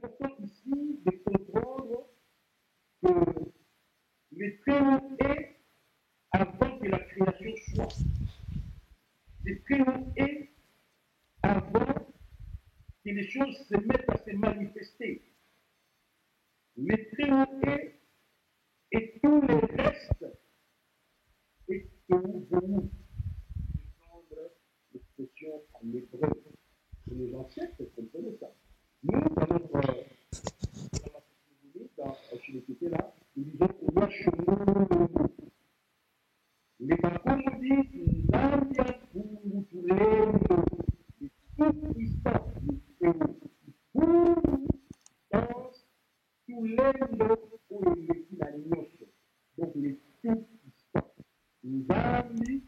important ici de comprendre que les Très-Hauts est avant que la création soit. Les Très-Hauts est avant que les choses se mettent à se manifester. Les Très-Hauts est et tout le reste est pour vous. Prendre l'expression en hébreu. Les ancêtres comprenaient ça. Nous, dans notre chez les côtés là, nous disons qu'on va chemin. Les Bakomo disent l'Ambia pour les tout puissants, les dans tout l'endo ou la noce. Donc les tout puissants. L'Ambi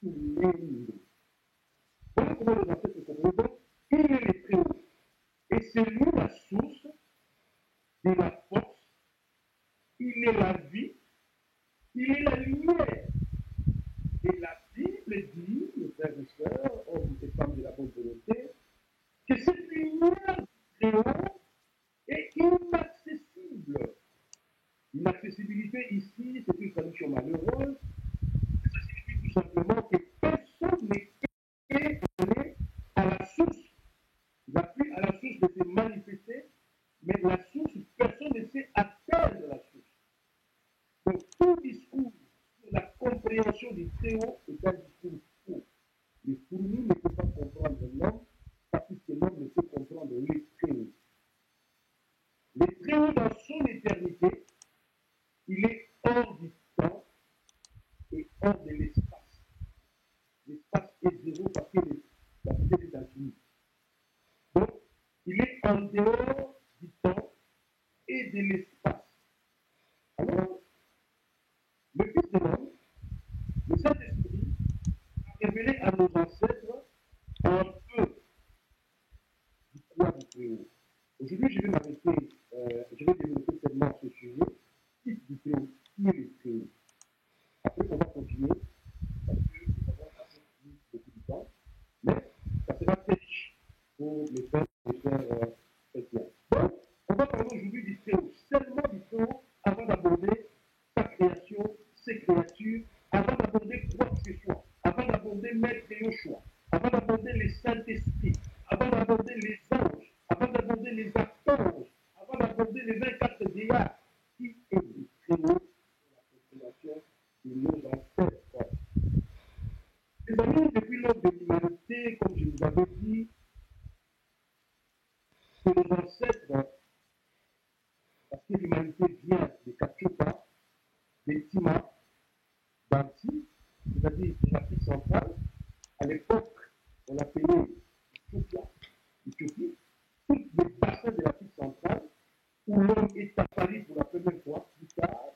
tout l'endo. Voilà comment les ancêtres comprenaient. Il est le très haut. Et c'est lui la source de la force. Il est la vie. Il est la lumière. Et la Bible dit, mes frères et sœurs, hommes et femmes de la bonne volonté, que cette lumière du Très-Haut est inaccessible. Inaccessibilité ici, c'est une traduction malheureuse. Ça signifie tout simplement que personne n'est allé à la source. Il n'a plus à la source de se manifester, mais la source, personne ne sait atteindre la source. Donc tout discours sur la compréhension du Très-Haut est un discours faux. Les fourmis ne peuvent pas comprendre l'homme, pas plus que l'homme ne peut comprendre les Très-Hauts. Le Très-Haut dans son éternité, il est hors du temps et hors de l'espace. L'espace est zéro parce que la vitesse est infinie. Donc, il est en dehors du temps et de l'espace. Alors, le Fils de l'homme, le Saint-Esprit, a révélé à nos ancêtres un peu du quoi du Très-Haut. Aujourd'hui, je vais m'arrêter, je vais développer seulement ce sujet, type du Très-Haut, qui est le Très-Haut. Après, on va continuer, parce que nous avons beaucoup de temps, mais ça sera très riche pour les frères chrétiens. Donc, on va parler aujourd'hui du Très-Haut, seulement du Très-Haut, avant d'aborder sa création, ses créatures, avant d'aborder quoi que ce soit, avant d'aborder Maître Yoshua, avant d'aborder les Saint-Esprits, avant d'aborder les anges, avant d'aborder les archanges, avant d'aborder les 24 vieillards, qui est le Très-Haut de la constellation de nos ancêtres. Les amis, depuis l'aube de l'humanité, comme je vous avais dit, que nos ancêtres, parce que l'humanité vient de Kachupa, des Tima, d'Anti, c'est-à-dire de l'Afrique centrale, à l'époque, on l'appelait Éthiopie, tous les bassins de l'Afrique centrale, où l'homme est apparu pour la première fois, plus tard,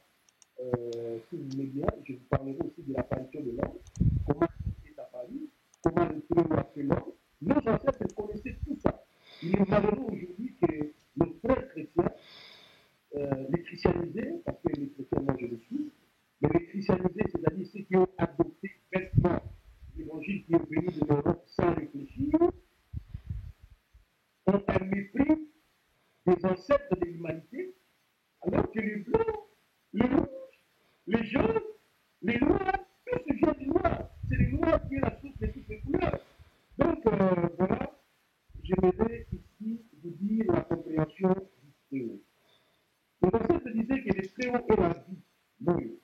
si vous voulez bien, je vous parlerai aussi de l'apparition de l'homme, comment l'homme est apparu, comment le Très-Haut a fait l'homme. Nos ancêtres connaissaient tout ça. Il est malheureux aujourd'hui que nos frères chrétiens, les christianisés, parce que les chrétiens, moi je le suis, mais les christianisés, c'est-à-dire ceux qui ont adopté bêtement l'évangile qui est venu de l'Europe sans réfléchir, ont un mépris des ancêtres de l'humanité, alors que les blancs, les rouges, les jaunes, les noirs, tous vient du noir. C'est le noir qui est la source de toutes les couleurs. Donc, voilà, j'aimerais ici vous dire la compréhension du Très-Haut. Le ancêtre disait que le Très-Haut est la vie. Oui.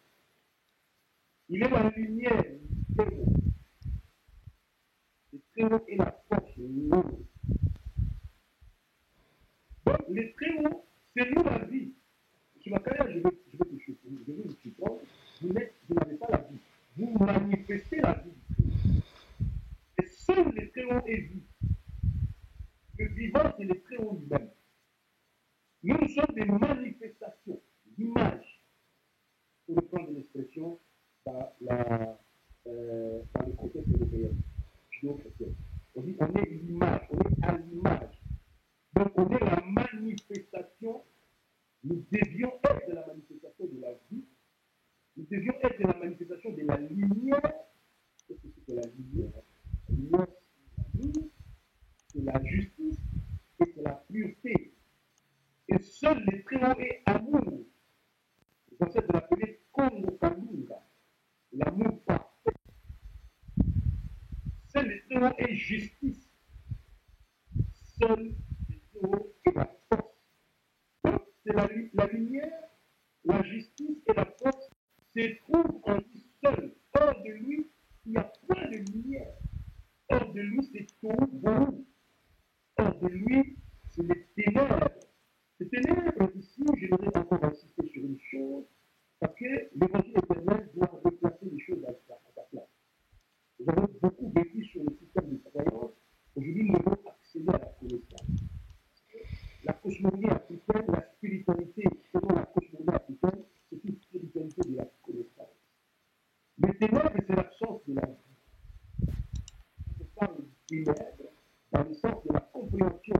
Il est la lumière du Très-Haut. Le Très-Haut est la force. Oui. Donc, le Très-Haut, c'est nous la vie. Sur la carrière, je vais vous surprendre. Vous n'avez pas la vie. Vous manifestez la vie du Très-Haut. Et seul le Très-Haut est vie. Le vivant, c'est le Très-Haut lui-même. Nous sommes des manifestations, d'images, pour reprendre l'expression dans le contexte européen, judéo-chrétien. On dit on est l'image, on est à l'image. Donc on est la manifestation, nous devions être la manifestation de la vie, nous devions être la manifestation de la lumière. Qu'est-ce que c'est que la lumière? La lumière, c'est la justice, Très-Haut est amour. Les ancêtres l'appelaient Kongo Kalunga, l'amour parfait. Seul le Très-Haut est justice. Seul le Très-Haut est la force. Donc, c'est la lumière, la justice et la force se trouvent en lui seul. Hors de lui, il n'y a point de lumière. Hors de lui, c'est tout beau. Hors de lui, c'est les ténèbres. Les ténèbres, ici, j'aimerais encore insister sur une chose, parce que l'évangile éternel doit replacer les choses à sa place. Nous avons beaucoup vécu sur le système de croyance. Aujourd'hui, nous devons accéder à la connaissance. La cosmogonie africaine, la spiritualité, selon la cosmogonie africaine, c'est une spiritualité de la connaissance. Les ténèbres, c'est l'absence de la vie. On parle de ténèbres dans le sens de la compréhension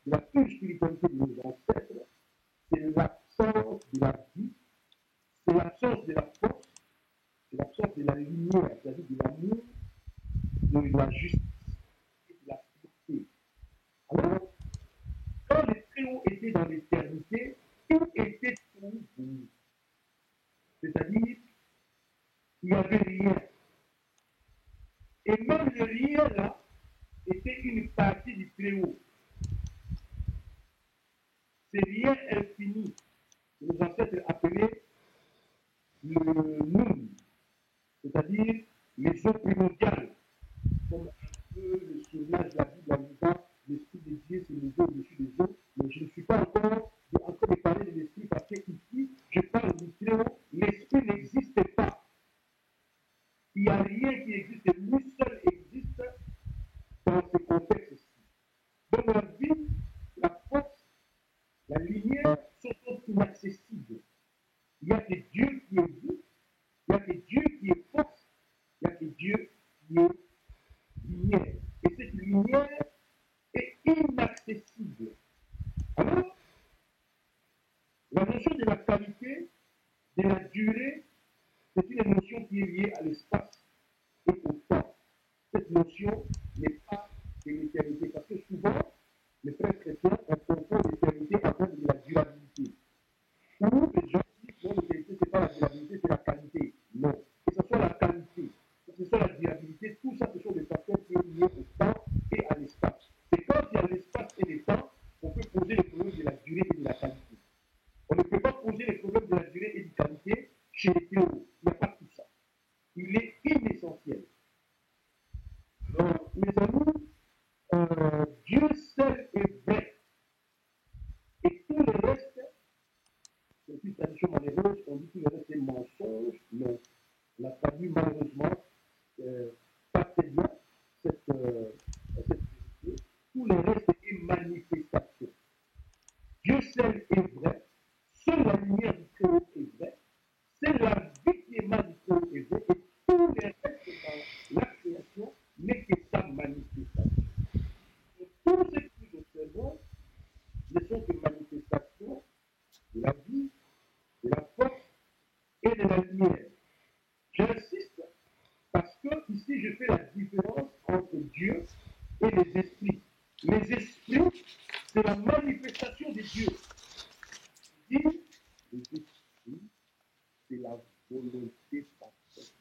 de la pure spiritualité de nos ancêtres, c'est l'absence de la vie, c'est l'absence de la force, c'est l'absence de la lumière, c'est-à-dire de l'amour, de la justice et de la pureté. Alors, quand le Très-Haut était dans l'éternité, tout était tout pour nous. C'est-à-dire, il n'y avait rien. Et même le rien là était une partie du Très-Haut. C'est rien infini que nos ancêtres appelaient le Noun, c'est-à-dire les eaux primordiales, comme un peu le souvenage de la Bible en disant l'Esprit de Dieu, c'est les eaux au-dessus des eaux. Mais je ne suis pas encore de parler de l'Esprit parce que ici, je parle du Très-Haut. L'Esprit n'existe pas. Il n'y a rien qui existe. Lui seul existe dans ce contexte-ci. Dans la vie, la force, la lumière sont inaccessibles. Il n'y a que Dieu qui est vie, il n'y a que Dieu qui est force, il n'y a que Dieu qui est lumière. Et cette lumière est inaccessible. Alors, la notion de la qualité, de la durée, c'est une notion qui est liée à l'espace et au temps. Cette notion n'est pas de l'éternité, parce que souvent, les frères chrétiens, on confond l'éternité avec de la durabilité. Ou les gens disent que l'éternité, ce n'est pas la durabilité, c'est la qualité. Non. Que ce soit la qualité, que ce soit la durabilité, tout ça, ce sont des facteurs qui sont liés au temps et à l'espace. C'est quand il y a l'espace et le temps, on peut poser les problèmes de la durée et de la qualité. On ne peut pas poser les problèmes de la durée et de la qualité chez les théologues. Il n'y a pas tout ça. Il est inessentiel. Donc, mes amis, Dieu seul est vrai. Et tout le reste, c'est une tradition malheureuse, on dit que le reste est mensonge. Non. On a traduit malheureusement pas très bien cette vérité. Tout le reste est manifestation. Dieu seul est vrai. Seule la lumière du Très-Haut est vraie. C'est la vie qui émane du Très-Haut est vraie. Et tout le reste dans la création n'est que sa manifestation. Donc, tout ce que nous observons ne sont que manifestations de la vie, de la force et de la lumière. J'insiste parce que ici je fais la différence entre Dieu et les esprits. Les esprits, c'est la manifestation de Dieu. Les esprits, c'est la volonté parfaite.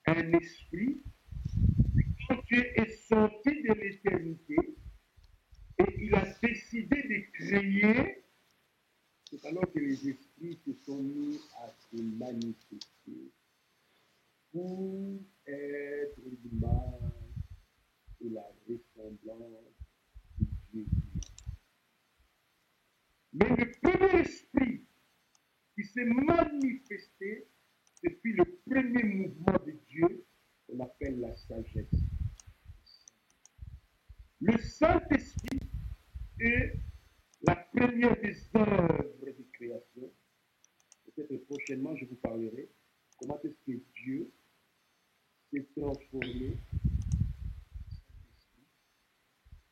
Un esprit, quand Dieu est sorti de l'éternité et il a décidé de créer, c'est alors que les esprits se sont mis à se manifester pour être l'image et la ressemblance de Dieu. Mais le premier esprit qui s'est manifesté depuis le premier mouvement de Dieu, on appelle la sagesse. Le Saint-Esprit est la première des œuvres de création. Peut-être prochainement, je vous parlerai comment est-ce que Dieu s'est transformé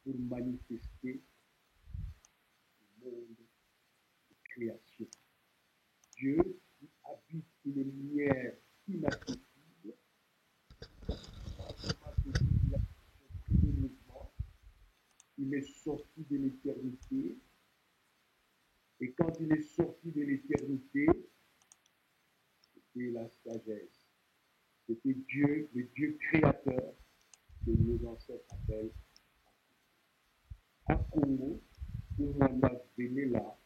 pour manifester le monde de création. Dieu qui habite une lumière inaccessible, il est sorti de l'éternité Et quand il est sorti de l'éternité, c'était la sagesse. C'était Dieu, le Dieu créateur que nos ancêtres appellent à Congo, pour Mwanda Benela,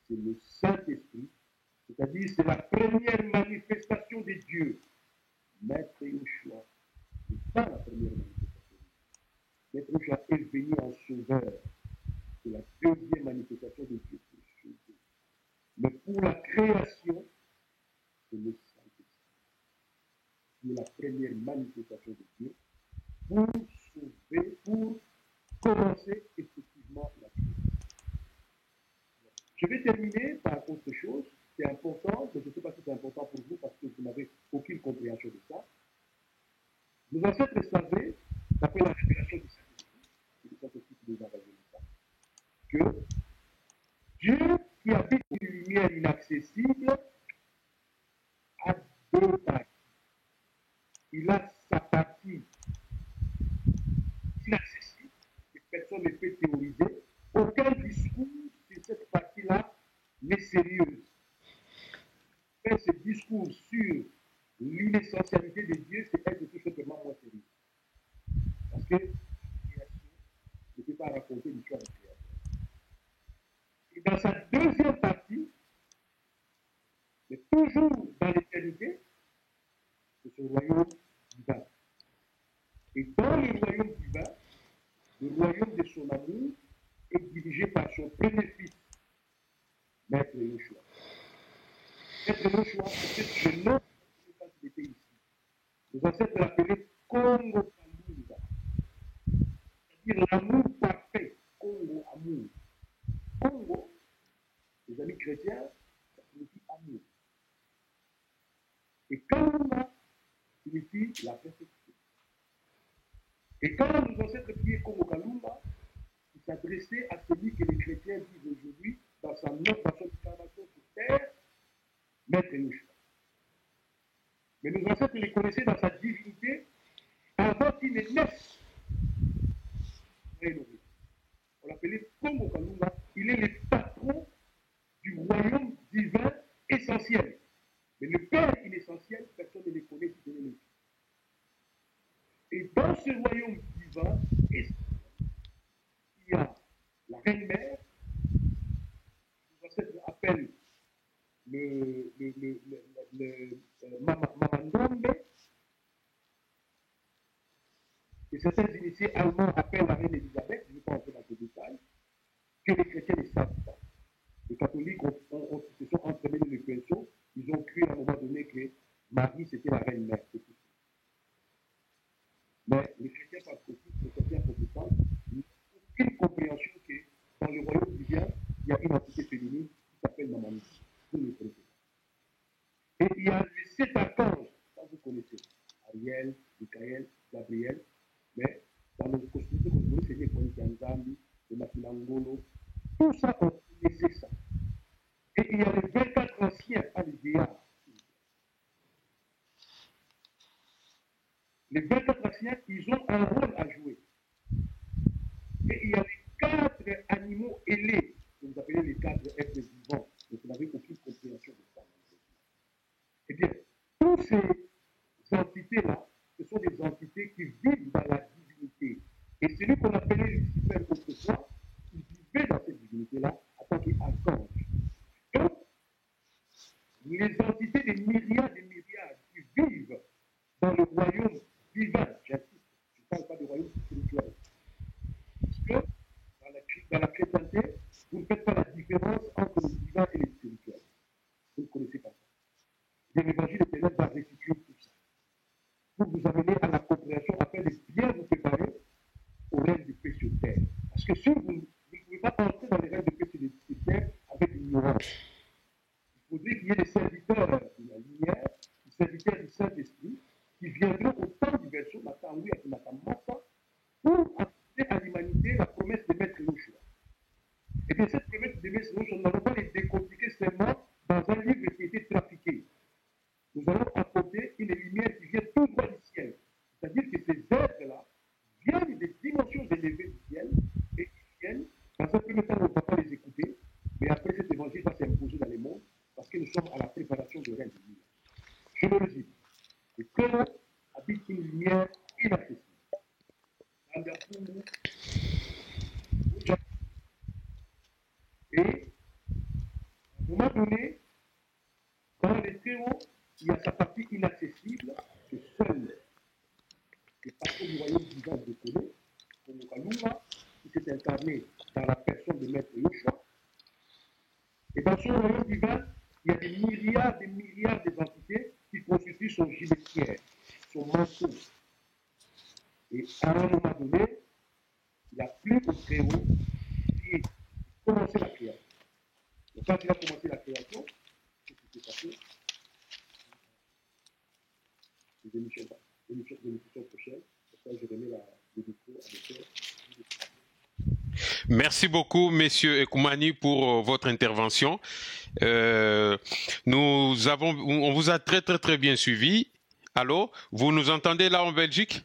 c'est le Saint-Esprit, c'est-à-dire c'est la première manifestation de Dieu. Maître Yoshua, c'est pas la première manifestation. Maître Yoshua est venu en sauveur. C'est la deuxième manifestation de Dieu pour sauver. Mais pour la création, c'est le Saint-Esprit qui est la première manifestation de Dieu pour sauver, pour commencer effectivement la création. Je vais terminer par autre chose. C'est important, mais je ne sais pas si c'est important pour vous parce que vous n'avez aucune compréhension de ça. Nos ancêtres savaient, d'après la révélation du Saint-Esprit, c'est le Saint-Esprit qui nous a révélé ça, que Dieu qui habite une lumière inaccessible a deux parties. Il a sa partie inaccessible, que personne ne peut théoriser. Aucun discours sur cette partie-là n'est sérieux. Faire ce discours sur l'inessentialité de Dieu, c'est être tout simplement moins sérieux. Parce que la création ne peut pas raconter l'histoire du créateur. Et dans sa deuxième partie, mais toujours dans l'éternité, c'est ce royaume divin. Et dans le royaume divin, le royaume de son amour est dirigé par son premier fils, Maître Yoshua. Maître Yoshua, c'est le nom quand il était ici. Nos ancêtres l'appelaient Congo Kalunga, c'est-à-dire l'amour parfait, Congo amour. Congo, les amis chrétiens, ça signifie amour. Et Kalunga signifie la perfection. Et quand nos ancêtres priaient Congo Kalunga, ils s'adressaient à celui que les chrétiens disent aujourd'hui dans son incarnation sur terre, Maître Yoshua. Mais nos ancêtres les connaissaient dans sa divinité avant qu'il ne naisse. On l'appelait Congo Kalunga. Il est le patron du royaume divin essentiel. Mais le Père inessentiel, personne ne le connaît si ce n'est lui. Et dans ce royaume divin, il y a la Reine Mère, nos ancêtres appellent le Mamandonde, que certains initiés allemands appellent la Reine Elisabeth, je ne vais pas entrer dans ce détail, que les chrétiens ne savent pas. Les catholiques se sont entremêlés le pinceau, ils ont cru à un moment donné que Marie c'était la Reine Mère. Mais les chrétiens patriotiques, les chrétiens protestants, n'ont aucune compréhension que dans le royaume divin, il y a une entité féminine qui s'appelle Mamani. Vous ne le connaissez pas. Et il y a les 7 archanges, ça vous connaissez, Ariel, Michael, Gabriel, mais dans nos cosmologies, c'est les Konikanzambi, les Makinangolo, tout ça, on connaissait ça. Et il y a les 24 anciens Alidéa. Les 24 anciens, ils ont un rôle à jouer. Et il y a les 4 animaux ailés, que vous appelez les 4 êtres vivants, mais vous n'avez aucune compréhension de ça. Eh bien, toutes ces entités-là, ce sont des entités qui vivent dans la divinité. Et celui qu'on appelait Lucifer autrefois, il vivait dans cette divinité-là en tant qu'archange. Donc, les entités des myriades qui vivent dans le royaume divin, j'insiste, je ne parle pas du royaume spirituel. Parce que dans la chrétienté, vous ne faites pas la différence entre le divin et le spirituel. Vous ne connaissez pas ça. L'évangile éternel va restituer tout ça. Pour vous amener à la compréhension afin de bien vous préparer au règne de paix sur terre. Parce que si vous ne pouvez pas entrer dans les règnes de paix sur terre avec l'ignorance, il faudrait qu'il y ait des serviteurs de la lumière, des serviteurs du Saint-Esprit, qui viendront au temps du verset, pour apporter à l'humanité la promesse de Maître Yoshua. Et bien cette promesse de Maître Yoshua, nous n'allons pas les décortiquer seulement dans un livre qui a été trafiqué. Nous allons apporter une lumière qui vient tout droit du ciel. C'est-à-dire que ces êtres-là viennent des dimensions élevées du ciel et qui viennent, dans un premier temps, on ne va pas les écouter, mais après cette Et à un moment donné, dans les théos, il y a sa partie inaccessible que seul les patrons du royaume divin de connaît, comme Kalunga, qui s'est incarné dans la personne de Maître Yoshua. Et dans son royaume divin, il y a des milliards d'entités qui constituent son gibetière, son manteau. Et à un moment donné, il a plu au Très-Haut qui a commencé la création. Donc quand il a commencé la création, qu'est-ce qui s'est passé? Les émissions prochaines. Pour ça, je remets le micro à monsieur. Merci beaucoup, Monsieur Ekoumani, pour votre intervention. On vous a très bien suivi. Allô, vous nous entendez là en Belgique?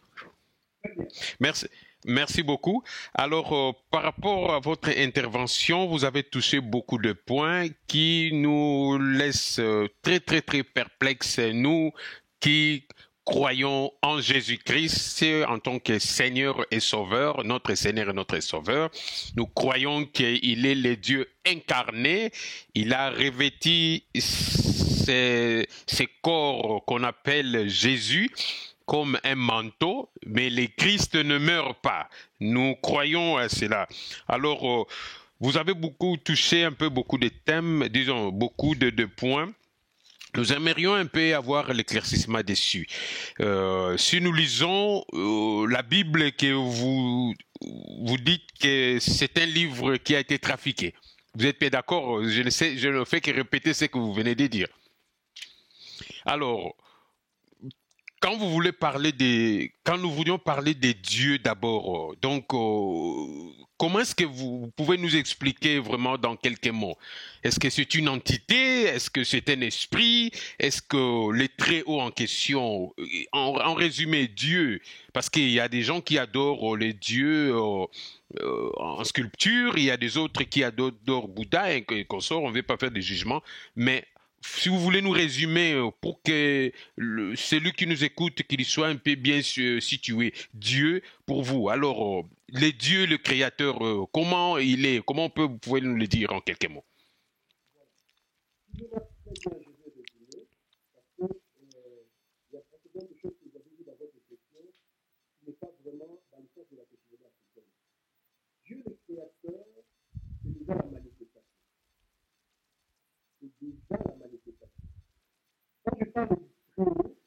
Merci beaucoup. Alors, par rapport à votre intervention, vous avez touché beaucoup de points qui nous laissent très perplexes, nous qui croyons en Jésus-Christ en tant que Seigneur et Sauveur, notre Seigneur et notre Sauveur. Nous croyons qu'il est le Dieu incarné. Il a revêtu ces corps qu'on appelle Jésus comme un manteau, mais le Christ ne meurt pas. Nous croyons à cela. Alors, vous avez touché beaucoup de thèmes, disons, beaucoup de points. Nous aimerions un peu avoir l'éclaircissement dessus. Si nous lisons la Bible, que vous dites que c'est un livre qui a été trafiqué. Vous êtes pas d'accord? Je ne fais que répéter ce que vous venez de dire. Alors, quand nous voulions parler des dieux d'abord, donc comment est-ce que vous pouvez nous expliquer vraiment dans quelques mots? Est-ce que c'est une entité? Est-ce que c'est un esprit? Est-ce que les très hauts en question, en résumé, Dieu, parce qu'il y a des gens qui adorent les dieux en sculpture, il y a des autres qui adorent Bouddha et consorts, on ne veut pas faire de jugement, mais si vous voulez nous résumer pour que celui qui nous écoute, qu'il soit un peu bien situé, Dieu pour vous. Alors, les dieux, le Créateur, comment il est? Comment vous pouvez nous le dire en quelques mots? Dieu le Créateur, c'est déjà la manifestation. C'est déjà la manifestation. Quand je parle du Très-Haut,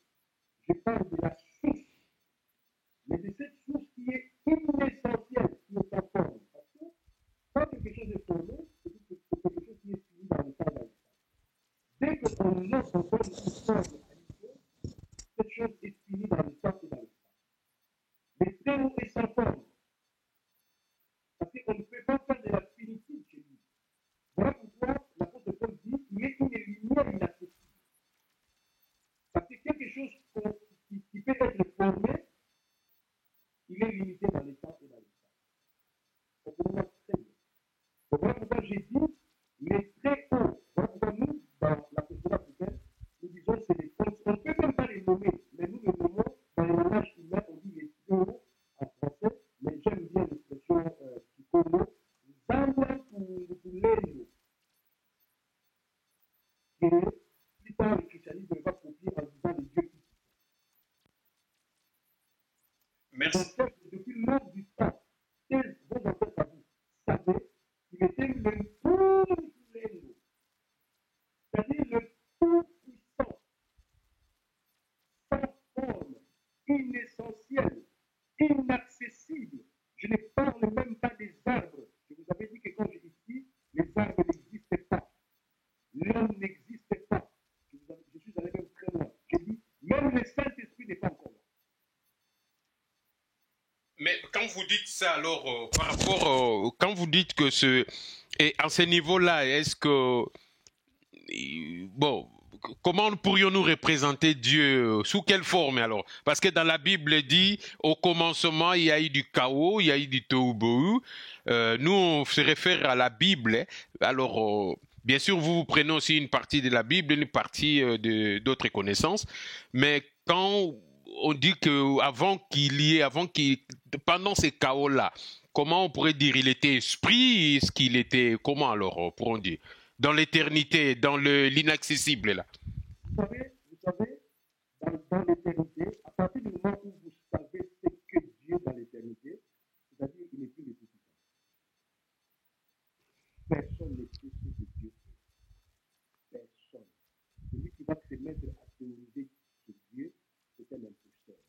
je parle de la source, mais de cette source qui est inessentielle, qui est en forme. Parce que quand quelque chose est formé, c'est quelque chose qui est fini dans le temps et dans l'espace. Dès qu'on laisse encore une forme à une chose, cette chose est finie dans le temps et dans l'espace. Le Très-Haut est sans forme. Parce qu'on ne peut pas faire de la finitude chez lui. Voilà pourquoi l'apôtre Paul dit qu'il est une lumière inaccessible. Parce que quelque chose qui peut être formé, il est limité dans les temps et dans l'espace. On peut voir très bien. Donc voilà pourquoi j'ai dit les très hauts. Voilà pourquoi nous, dans la culture africaine, nous disons que c'est des forces. On ne peut même pas les nommer, mais nous les nommons dans le langage humain, on dit les très hauts en français, mais j'aime bien l'expression Kikomo, Zamba Kulelo, que plus tard le christianisme va copier en disant les dieux. Merci. Depuis l'heure du temps, quels vos ancêtres à vous savaient qu'il était le Kulelo, c'est-à-dire le tout-puissant, sans forme, inessentiel, inaccessible. Je ne parle même pas des arbres. Je vous avais dit que quand je dis ici, les arbres n'existaient pas. L'homme n'existait pas. Je suis allé même très loin. J'ai dit, même le Saint-Esprit n'est pas encore là. Mais quand vous dites ça, alors, par rapport, quand vous dites que et à ce niveau-là, est-ce que, bon, comment pourrions-nous représenter Dieu? Sous quelle forme alors? Parce que dans la Bible dit, au commencement, il y a eu du chaos, il y a eu du tohu-bohu. Nous, on se réfère à la Bible. Hein. Alors, bien sûr, vous prenez aussi une partie de la Bible, une partie d'autres connaissances. Mais quand on dit que avant pendant ces chaos-là, comment on pourrait dire, il était esprit, est-ce qu'il était, comment alors, pourrons dire, dans l'éternité, dans l'inaccessible là? Vous savez, dans l'éternité, à partir du moment où vous savez ce que Dieu dans l'éternité, c'est-à-dire qu'il n'est plus le tout-puissant. Personne ne sait ce que Dieu fait. Personne. Celui qui va se mettre à théoriser que Dieu, c'est un imposteur.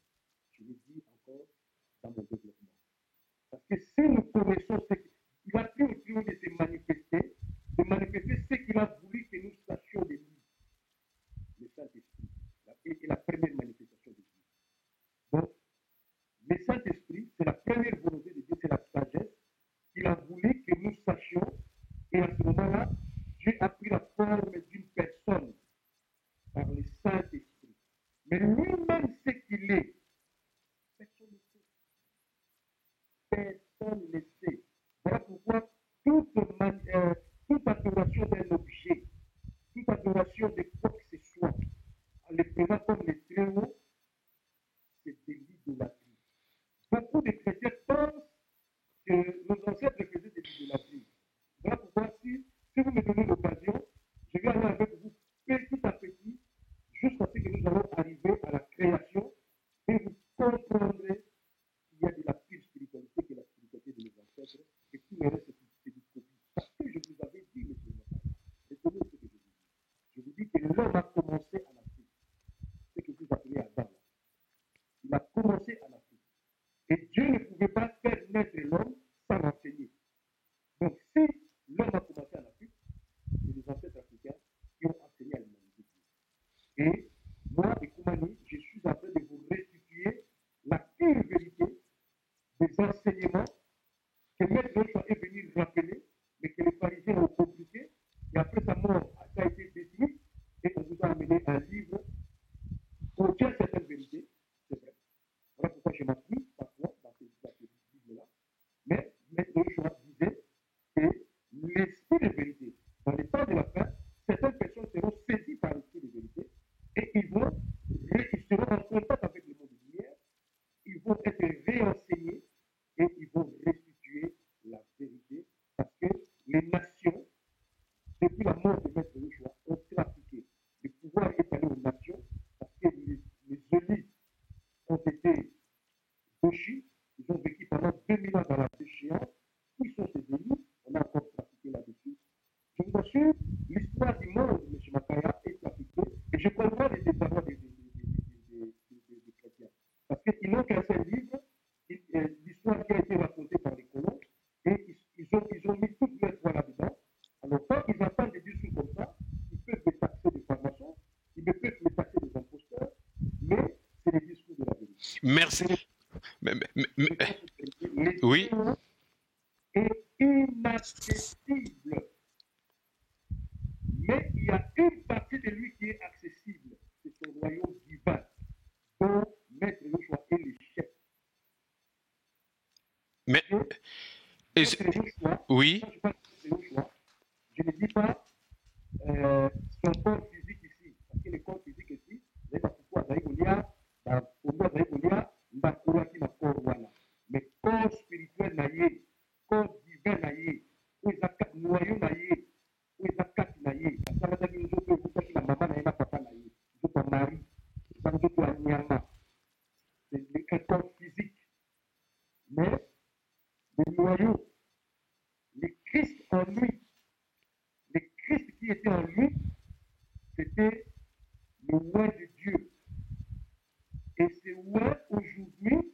Je le dis encore dans mon développement. Parce que si nous connaissons ce qu'il a pris au plus haut de se manifester ce qu'il a voulu que nous sachions de lui, le Saint-Esprit, et la première manifestation de Dieu. Donc, le Saint-Esprit, c'est la première volonté de Dieu, c'est la sagesse qu'il a voulu que nous sachions. Et à ce moment-là, Dieu a pris la forme d'une personne par le Saint-Esprit. Mais lui-même, ce qu'il est, personne ne sait. Personne ne sait. Voilà pourquoi toute adoration d'un objet, toute adoration de quoi que ce soit, en le prenant comme le très haut, c'est de l'idolâtrie. Beaucoup de chrétiens pensent que nos ancêtres faisaient de l'idolâtrie. Voilà pourquoi si vous me donnez l'occasion, je vais aller avec vous petit à petit, jusqu'à ce que nous allons arriver à la création, et vous comprendrez qu'il y a de la pure spiritualité, que la spiritualité de nos ancêtres, et tout le reste, c'est du copie. Parce que je vous avais dit, monsieur Nathan, retenez ce que je vous dis. Je vous dis que l'homme a commencé en Afrique, ce que vous appelez Adam. Il a commencé en Afrique. Et Dieu ne pouvait pas faire naître l'homme sans l'enseigner. Donc, si l'homme a commencé en Afrique, c'est les ancêtres africains qui ont enseigné à l'humanité. Et moi, Ekoumani, je suis en train de vous restituer la pure vérité des enseignements que Maître Joshua est venu rappeler, mais que les pharisiens ont compliqué. Et après sa mort, ça a été détruit. Et on vous a amené un livre qui contient certaines vérités. C'est vrai. Voilà pourquoi je m'appuie parfois dans ces livres-là. Mais Maître Joshua disait que l'esprit de vérité, dans les temps de la fin, certaines personnes seront saisies par l'esprit de vérité et ils seront en contact avec le monde de lumière, ils vont être réenseignés et ils vont restituer la vérité parce que les nations, depuis la mort de Maître Joshua, ont trafiqué. Le pouvoir est allé aux nations parce que les élites ont été gauchis, ils ont vécu pendant 2000 ans dans la déchéance. Qui sont ces élites? On a encore trafiqué là-dessus. Je vous assure, l'histoire du monde, M. Makaya, est trafiquée et je comprends les désarrois des chrétiens. Parce qu'ils n'ont qu'un seul livre, l'histoire qui a été racontée par les colons, et ils ont mis toute leur foi là-dedans. Alors, quand ils entendent des discours comme ça, ils peuvent les taxer de farmaciens, ils peuvent les taxer des imposteurs, mais c'est les discours de la vérité. Merci. Oui. Est inaccessible. Mais il y a une partie de lui qui est accessible. C'est son royaume divin, dont Maître Joshua est le chef. Mais, oui. Quand je parle de Joshua, je ne dis pas son corps physique ici. Parce que le corps physique ici, c'est pas pourquoi Zaïgolia, mais corps spirituel naïe, corps divin naïe, où il y a quatre noyaux naïe, où il y a quatre naïe. Ça veut dire que nous autres, vous savez, la maman naïe, la papa naïe, nous autres, mari, ça veut dire que la nyama, c'est un corps physique. Mais le noyau, le Christ en lui, le Christ qui était en lui, c'était le roi de Dieu. Et ce roi, aujourd'hui,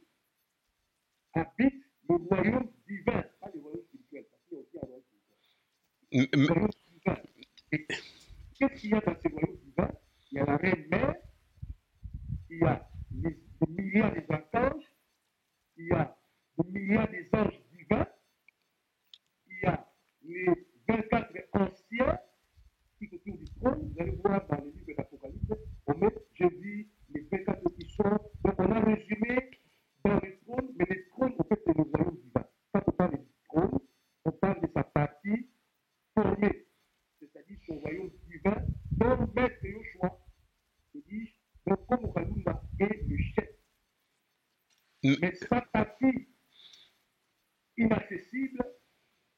habite le royaume divin, pas le royaume spirituel, parce qu'il y a aussi un royaume spirituel. Le royaume divin. Et qu'est-ce qu'il y a dans ce royaume divin? Il y a la reine mère, il y a des milliards d'archanges, il y a des milliards d'anges divins, il y a les 24 anciens qui sont autour du trône. Vous allez voir dans le livre d'Apocalypse, on met Jésus, les 24 qui sont. Donc on a résumé dans le trône, mais le trône, en fait, c'est le royaume divin. Quand on parle du trône, on parle de sa partie formée, c'est-à-dire son royaume divin, dont Maître Joshua, donc comme Kalumba est le chef. Mais sa partie inaccessible,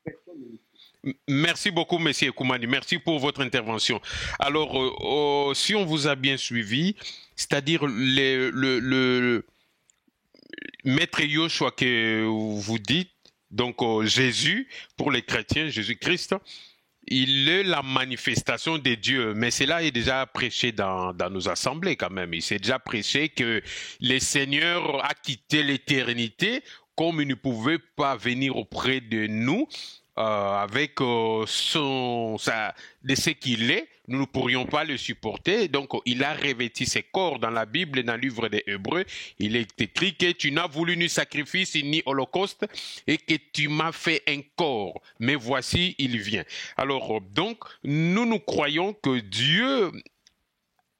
personne ne le sait. Merci beaucoup, Monsieur Koumani. Merci pour votre intervention. Alors, si on vous a bien suivi, c'est-à-dire le Maître Yoshua que vous dites, donc Jésus, pour les chrétiens, Jésus-Christ, il est la manifestation de Dieu, mais cela est déjà prêché dans nos assemblées quand même. Il s'est déjà prêché que le Seigneur a quitté l'éternité comme il ne pouvait pas venir auprès de nous avec de ce qu'il est, nous ne pourrions pas le supporter. Donc, il a revêtu ses corps dans la Bible, dans le livre des Hébreux. Il est écrit que tu n'as voulu ni sacrifice ni holocauste et que tu m'as fait un corps. Mais voici, il vient. Alors, donc, nous croyons que Dieu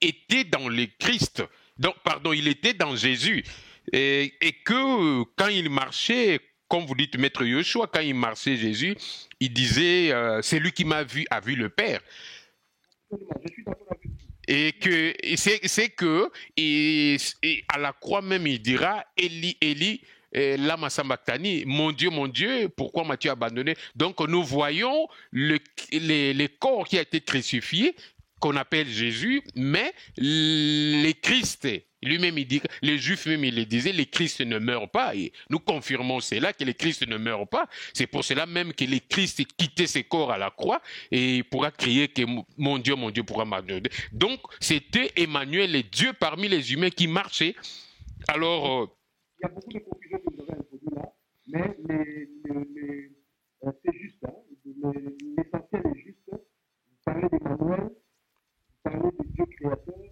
était dans le Christ. Donc, pardon, il était dans Jésus. Et que quand il marchait, comme vous dites, Maître Yoshua, quand il marchait Jésus, il disait, c'est lui qui m'a vu, a vu le Père. Absolument, je suis d'accord avec vous. C'est que et à la croix même, il dira, Eli, Eli, lama sabachthani, mon Dieu, pourquoi m'as-tu abandonné? Donc nous voyons les corps qui a été crucifié, qu'on appelle Jésus, mais le Christ, lui-même il dit, les Juifs même il le disaient, le Christ ne meurt pas, et nous confirmons cela, que le Christ ne meurt pas. C'est pour cela même que le Christ quittait ses corps à la croix et pourra crier que mon Dieu pourra m'abandonner. Donc c'était Emmanuel, le Dieu parmi les humains qui marchait. Alors il y a beaucoup de confusion que vous avez introduit là, mais c'est juste, hein, l'essentiel est juste. Vous parlez d'Emmanuel, vous parlez de Dieu créateur.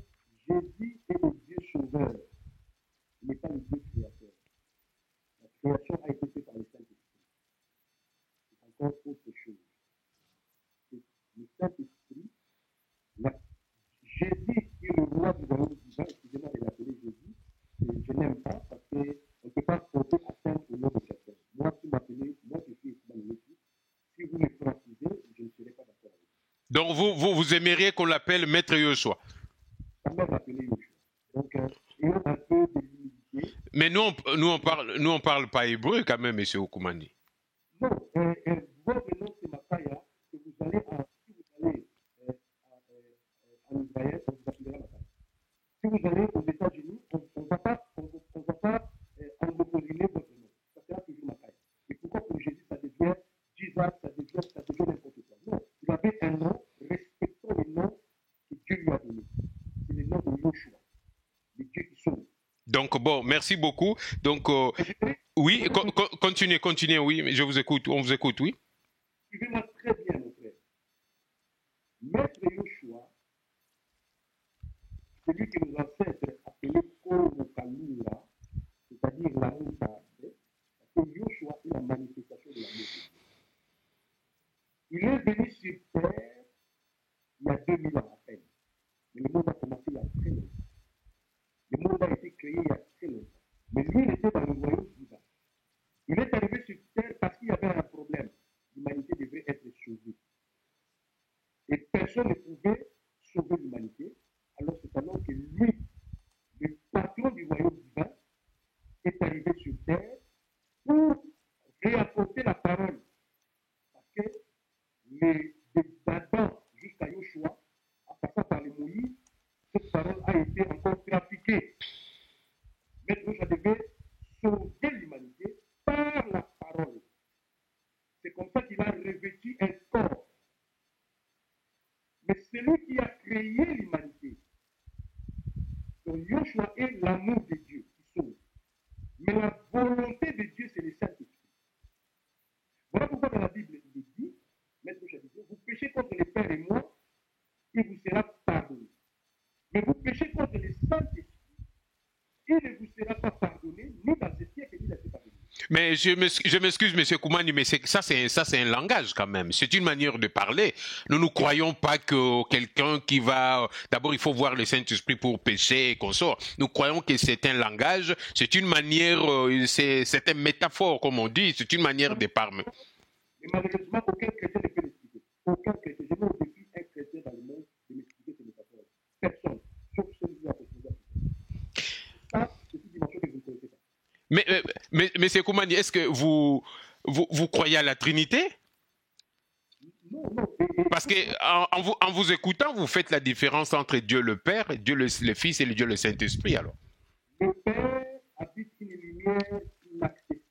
Jésus est le Dieu sauveur. Il n'est pas le Dieu créateur. La création a été faite par le Saint-Esprit. C'est encore autre chose. C'est le Saint-Esprit, Jésus qui est le roi du royaume divin, excusez-moi de l'appeler Jésus, je n'aime pas parce qu'on ne peut pas porter atteinte au nom de quelqu'un. Moi, si moi je suis Ismaël, si vous me francisez, je ne serai pas d'accord avec vous. donc vous aimeriez qu'on l'appelle Maître Yoshua? Quand même l'appeler Yoshua. Donc, ayons un peu de l'humilité. Mais nous on parle pas hébreu quand même, Monsieur Okoumani. Non, votre nom c'est Makaya, que vous allez si vous allez en Israël, on vous appellera Makaya. Si vous allez aux États-Unis, on ne va pas anglophoniser votre nom. Ça sera toujours Makaya. Et pourquoi pour Jésus ça devient Jesus, ça devient n'importe quoi? Non, il avait un nom, respectons le nom que Dieu lui a donné. C'est le nom de Yoshua, le Dieu qui sauve. Donc bon, merci beaucoup. Donc oui, continuez, oui, je vous écoute, on vous écoute, oui. Suivez-moi très bien, mon frère. Maître Yoshua, celui que nos ancêtres appelaient Komokalura, c'est-à-dire l'amour d'Arbre, parce que Yoshua est la manifestation de l'amour de Dieu. Il est venu sur terre il y a 2000 ans à peine. Mais le monde a commencé il y a très longtemps. Le monde a été créé il y a très longtemps. Mais lui, il était dans le royaume divin. Il est arrivé sur terre parce qu'il y avait un problème. L'humanité devait être sauvée. Et personne ne pouvait sauver l'humanité. Alors c'est alors que lui, le patron du royaume divin, est arrivé sur terre pour réapporter la parole. Parce que d'Adam jusqu'à Yoshua, en passant par les Moïse, cette parole a été encore trafiquée. Maintenant, ça devait sauver l'humanité par la parole. C'est comme ça qu'il a revêtu un corps. Mais celui qui a créé l'humanité, donc Yoshua est l'amour de Dieu qui sauve. Mais la volonté de Dieu, c'est le Saint-Esprit. Voilà pourquoi dans la Bible, il est dit, Maître Chadisio, vous péchez contre le Père et moi, il vous sera pardonné. Mais vous péchez contre le Saint-Esprit, il ne vous sera pas pardonné, ni dans ce siècle, ni dans ce pardonné. Mais je m'excuse, Monsieur Koumani, mais ça c'est un langage quand même. C'est une manière de parler. Nous ne croyons pas que quelqu'un qui va... D'abord, il faut voir le Saint-Esprit pour pécher et qu'on sort. Nous croyons que c'est un langage, c'est une manière, c'est une métaphore, comme on dit, c'est une manière de parler. Mais malheureusement, aucun chrétien ne peut l'expliquer. Aucun chrétien. Je mets au défi un chrétien dans le monde de m'expliquer ces métaphores. Personne. Sauf celui qui a posé la question. Ça, c'est une dimension que vous ne connaissez pas. Mais Koumani, est-ce que vous... vous croyez à la Trinité? Non, non. Parce que en vous écoutant, vous faites la différence entre Dieu le Père, Dieu le Fils et Dieu le Saint-Esprit, alors. Le Père habite une lumière inaccessible.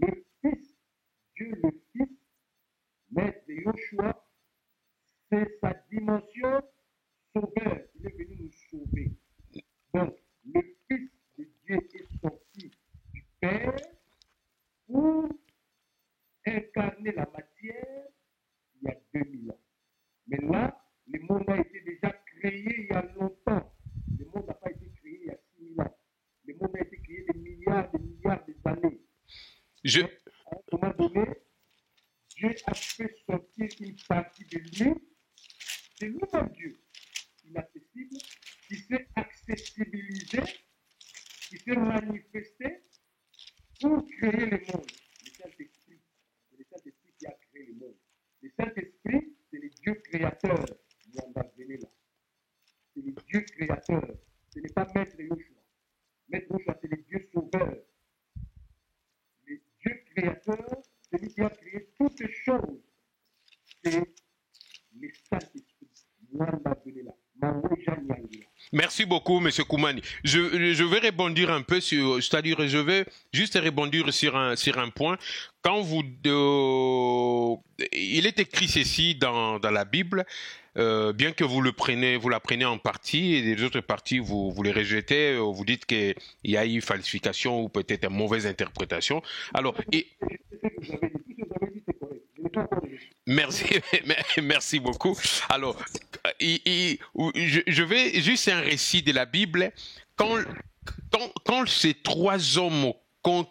Le Fils, Dieu le Fils, Maître Yoshua, c'est sa dimension sauveur. Il est venu nous sauver. Donc, le Fils de Dieu est sorti du Père pour incarner la matière il y a 2000 ans. Mais là, le monde a été déjà créé il y a longtemps. Le monde n'a pas été créé il y a 6000 ans. Le monde a été créé des milliards d'années. Je... Mais à un moment donné, Dieu a fait sortir une partie de lui, c'est lui-même Dieu, inaccessible, qui s'est accessibilisé, qui s'est manifesté pour créer le monde. Le Saint-Esprit, c'est le Saint-Esprit qui a créé le monde. Le Saint-Esprit, c'est le Dieu créateur. C'est le Dieu créateur. Ce n'est pas Maître Yoshua. Maître Yoshua, c'est le Dieu sauveur. Le Dieu créateur, celui qui a créé toutes les choses, c'est le Saint-Esprit. Merci beaucoup, M. Koumani. Je vais rebondir un peu sur, c'est-à-dire je vais juste rebondir sur un point. Quand il est écrit ceci dans la Bible, bien que vous la prenez en partie, et les autres parties vous les rejetez, vous dites qu'il y a eu falsification ou peut-être une mauvaise interprétation. Alors, merci, merci beaucoup. Alors, je vais juste un récit de la Bible. Quand ces trois hommes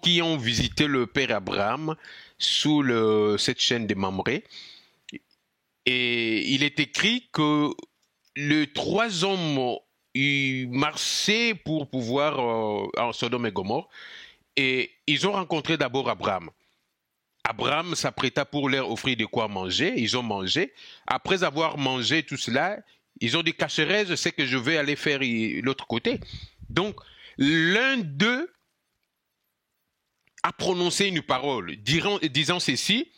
qui ont visité le père Abraham sous cette chaîne de Mamré, et il est écrit que les trois hommes ils marchaient pour pouvoir en Sodome et Gomorrhe, et ils ont rencontré d'abord Abraham. Abraham s'apprêta pour leur offrir de quoi manger. Ils ont mangé. Après avoir mangé tout cela, ils ont dit, Cachérez, je sais que je vais aller faire l'autre côté. Donc, l'un d'eux a prononcé une parole, disant ceci.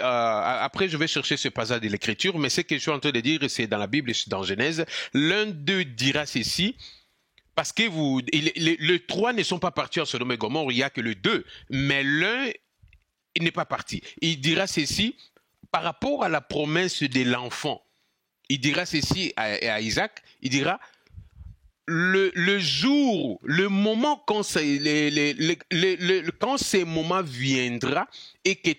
Après, je vais chercher ce passage de l'Écriture, mais ce que je suis en train de dire, c'est dans la Bible, c'est dans Genèse. L'un d'eux dira ceci. Parce que les trois ne sont pas partis en Sodome et Gomorrhe, il n'y a que les deux. Mais l'un il n'est pas parti. Il dira ceci par rapport à la promesse de l'enfant. Il dira ceci à Isaac. Il dira le jour, le moment quand quand ce moment viendra et que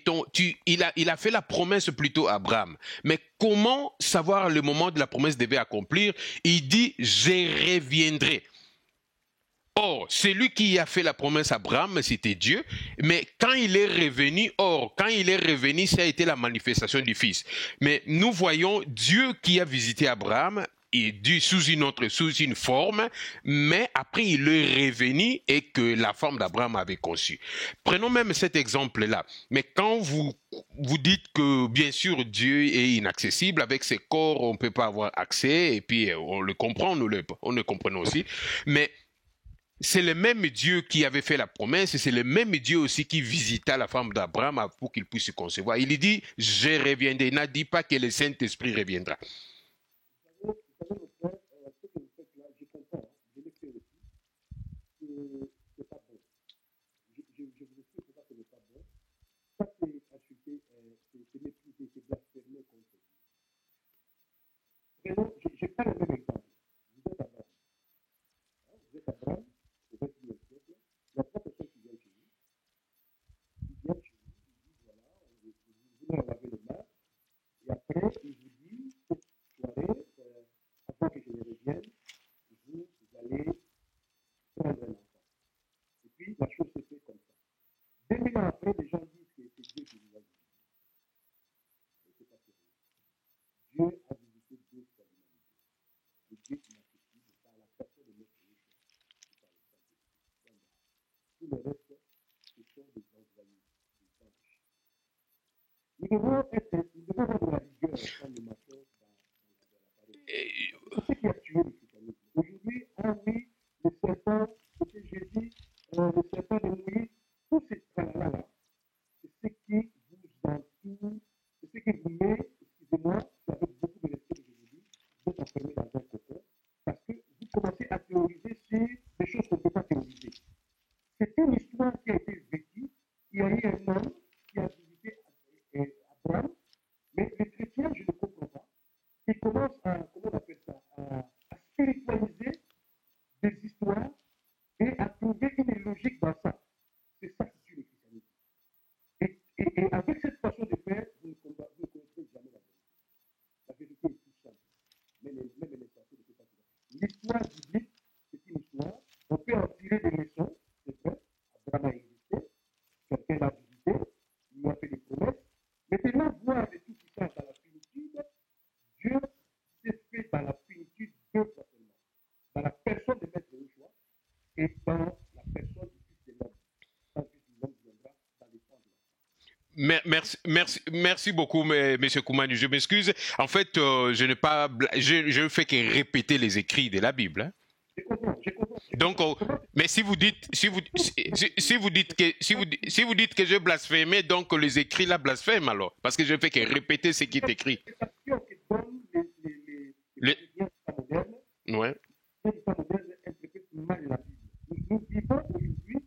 il a fait la promesse plutôt à Abraham. Mais comment savoir le moment de la promesse devait accomplir? Il dit je reviendrai. Or, celui qui a fait la promesse à Abraham, c'était Dieu, mais quand il est revenu, ça a été la manifestation du Fils. Mais nous voyons Dieu qui a visité Abraham, sous une forme, mais après il est revenu et que la forme d'Abraham avait conçu. Prenons même cet exemple-là. Mais quand vous dites que bien sûr Dieu est inaccessible, avec ses corps on ne peut pas avoir accès, et puis on le comprend, nous le comprenons aussi, mais c'est le même Dieu qui avait fait la promesse, et c'est le même Dieu aussi qui visita la femme d'Abraham pour qu'il puisse se concevoir. Il dit, je reviendrai. Il n'a dit pas que le Saint-Esprit reviendra. Je prends le même exemple. Vous êtes Abraham. Vous êtes Abraham, au 21e siècle. Il y a trois personnes qui viennent chez vous. Ils viennent chez vous, ils disent voilà, vous voulez laver les mains. Et après, ils vous disent cette soirée, avant que je ne revienne, vous allez prendre un enfant. Et puis, la chose se fait comme ça. 2000 ans après, les gens disent que c'est Dieu qui vous a visité. Et c'est pas sérieux. Dieu a visité Dieu sur l'humanité. Le Dieu qui m'a fait par la personne de notre Dieu. Tout le reste, ce sont des envoyés, des anges. Nous devons avoir la rigueur quand nous marchons dans la parole. C'est ce qui a tué le christianisme. Aujourd'hui, on dit le serpent, c'était Jésus, le serpent de Moïse, tous ces là, c'est ce qui vous entoure, c'est ce qui vous met, excusez-moi, c'est avec beaucoup de respect que je vous dis, vous êtes enfermé dans un cocon, parce que vous commencez à théoriser sur des choses qu'on ne peut pas théoriser. C'est une histoire qui a été vécue. Il y a eu un homme qui a visité Abraham, mais les chrétiens, je ne comprends pas. Ils commencent à, comment on appelle ça, à spiritualiser des histoires et à trouver une logique dans ça. C'est ça qui tue le christianisme. Et avec cette façon de faire, vous ne connaîtrez jamais la vérité. La vérité est tout simple. Même les sorciers ne peuvent pas dire. L'histoire biblique, c'est une histoire. On peut en tirer des leçons, c'est vrai. Abraham a existé, quelqu'un l'a visité, il lui a fait des promesses. Maintenant, voir les tout-puissants dans la plénitude, Dieu s'est fait dans la plénitude deux fois seulement. Dans la personne de Maître Yoshua et dans la personne du Fils de l'homme. Quand le Fils de l'homme viendra dans les temps de la Merci beaucoup, Monsieur Koumani. Je m'excuse. En fait, je fais que répéter les écrits de la Bible. Hein. Je comprends. Donc, mais si vous dites que je blasphémais, donc les écrits la blasphèment alors, parce que je fais que répéter ce qui est écrit. Les... Ouais. Nous vivons aujourd'hui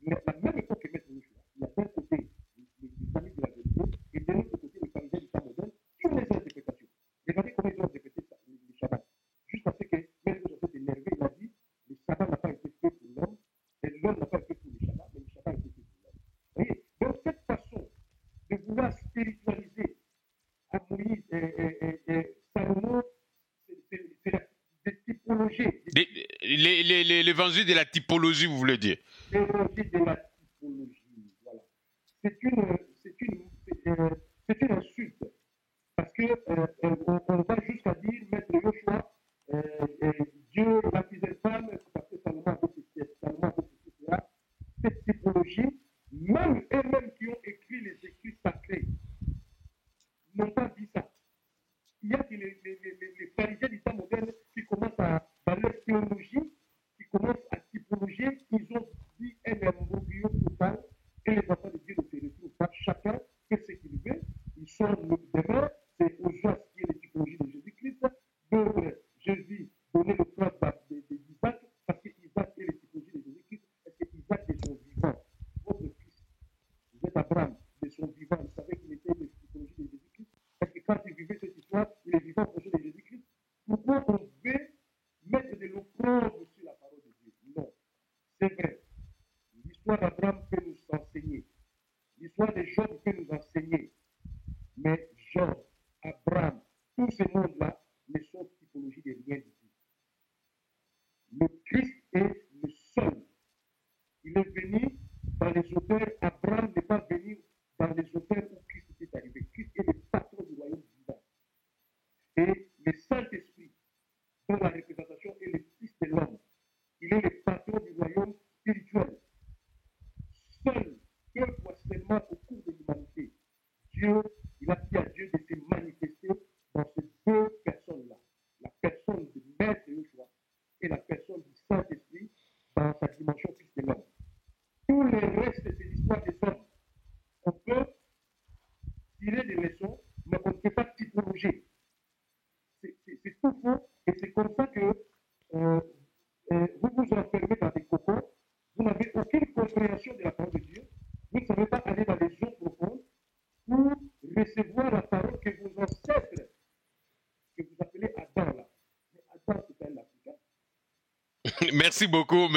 la même époque que Maître Yoshua. Il y a d'un côté les amis de la vérité et de l'autre côté les pharisiens du temps moderne qui ont les interprétations. Regardez comment ils ont interprété le Shabbat. Juste parce que Maître Yoshua s'est énervé, il a dit le Shabbat n'a pas été fait pour l'homme et l'homme n'a pas été fait pour le Shabbat, mais le Shabbat a été fait pour l'homme. Vous voyez? Donc cette façon de vouloir spiritualiser à Moïse et Salomon, c'est des typologies. L'évangile de la typologie, vous voulez dire? L'évangile de la typologie, voilà. C'est une insulte. Parce qu'on va jusqu'à dire, Maître Yoshua, Dieu baptisait les femmes, parce que Salomon avait ceci, cela. Cette typologie, même eux-mêmes qui ont écrit les écrits sacrés, n'ont pas dit ça. Il y a que les pharisiens du temps moderne qui commencent dans leur théologie, qui commencent à typologier, ils ont dit un imbroglio total et les enfants de Dieu ne se retrouvent pas. Chacun fait ce qu'il veut. Ils sont demain, c'est aux joies qui est la typologie de Jésus-Christ. Donc, Jésus donnait le plan d'Isaac parce qu'Isaac est la typologie de Jésus-Christ. Est-ce que Isaac est son vivant? Votre fils, vous êtes Abraham, de son vivant. Vous savez qu'il était la typologie de Jésus-Christ. Est-ce que quand il vivait cette histoire, il est vivant au projet de Jésus-Christ? Pourquoi on veut mettre de l'opprobre sur la parole de Dieu? Non. C'est vrai. L'histoire d'Abraham peut nous enseigner. L'histoire de Job peut nous enseigner. Mais Job, Abraham, tous ces mondes-là ne sont typologie de rien du tout. Le Christ est le seul. Il est venu dans les auteurs. Abraham n'est pas venu dans les auteurs où Christ est arrivé. Christ est le patron du royaume divin. Et le Saint-Esprit, dont la représentation est le Fils de l'homme, il est le patron du royaume spirituel. Seul, deux fois seulement au cours de l'humanité, Dieu, il a dit à Dieu de se manifester dans ces deux personnes-là. La personne de Maître Yoshua et la personne du Saint-Esprit dans sa dimension Fils de l'homme. Tout le reste de ces histoires des hommes, on peut tirer des leçons, mais on ne peut pas typologer. C'est tout faux et c'est comme ça que vous vous enfermez dans des cocons, vous n'avez aucune compréhension de la parole de Dieu, vous ne savez pas aller dans les eaux profondes pour recevoir la parole que vos ancêtres, que vous appelez Adam là. Mais Adam, c'est un Africain. Merci beaucoup,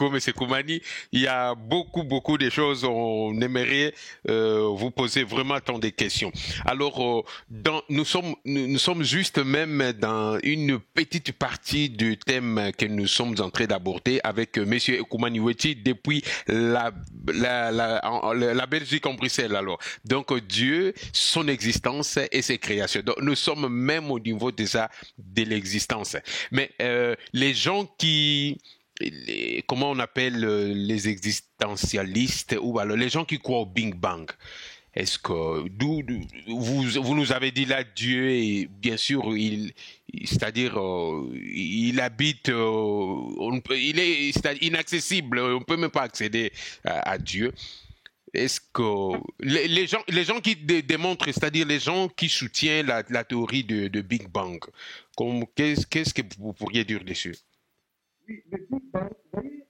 Monsieur Koumani. Il y a beaucoup de choses. On aimerait vous poser vraiment tant de questions. Alors, nous sommes juste même dans une petite partie du thème que nous sommes en train d'aborder avec Monsieur Koumani Weti depuis la Belgique en Bruxelles. Alors, donc Dieu, son existence et ses créations. Donc, nous sommes même au niveau déjà de l'existence. Mais les gens comment on appelle les existentialistes ou alors les gens qui croient au Big Bang. Est-ce que vous nous avez dit là Dieu et bien sûr c'est-à-dire il habite il est inaccessible, on peut même pas accéder à Dieu. Est-ce que les gens qui démontrent, c'est-à-dire les gens qui soutiennent la théorie de Big Bang, qu'est-ce que vous pourriez dire dessus? Oui, le Big Bang, vous voyez,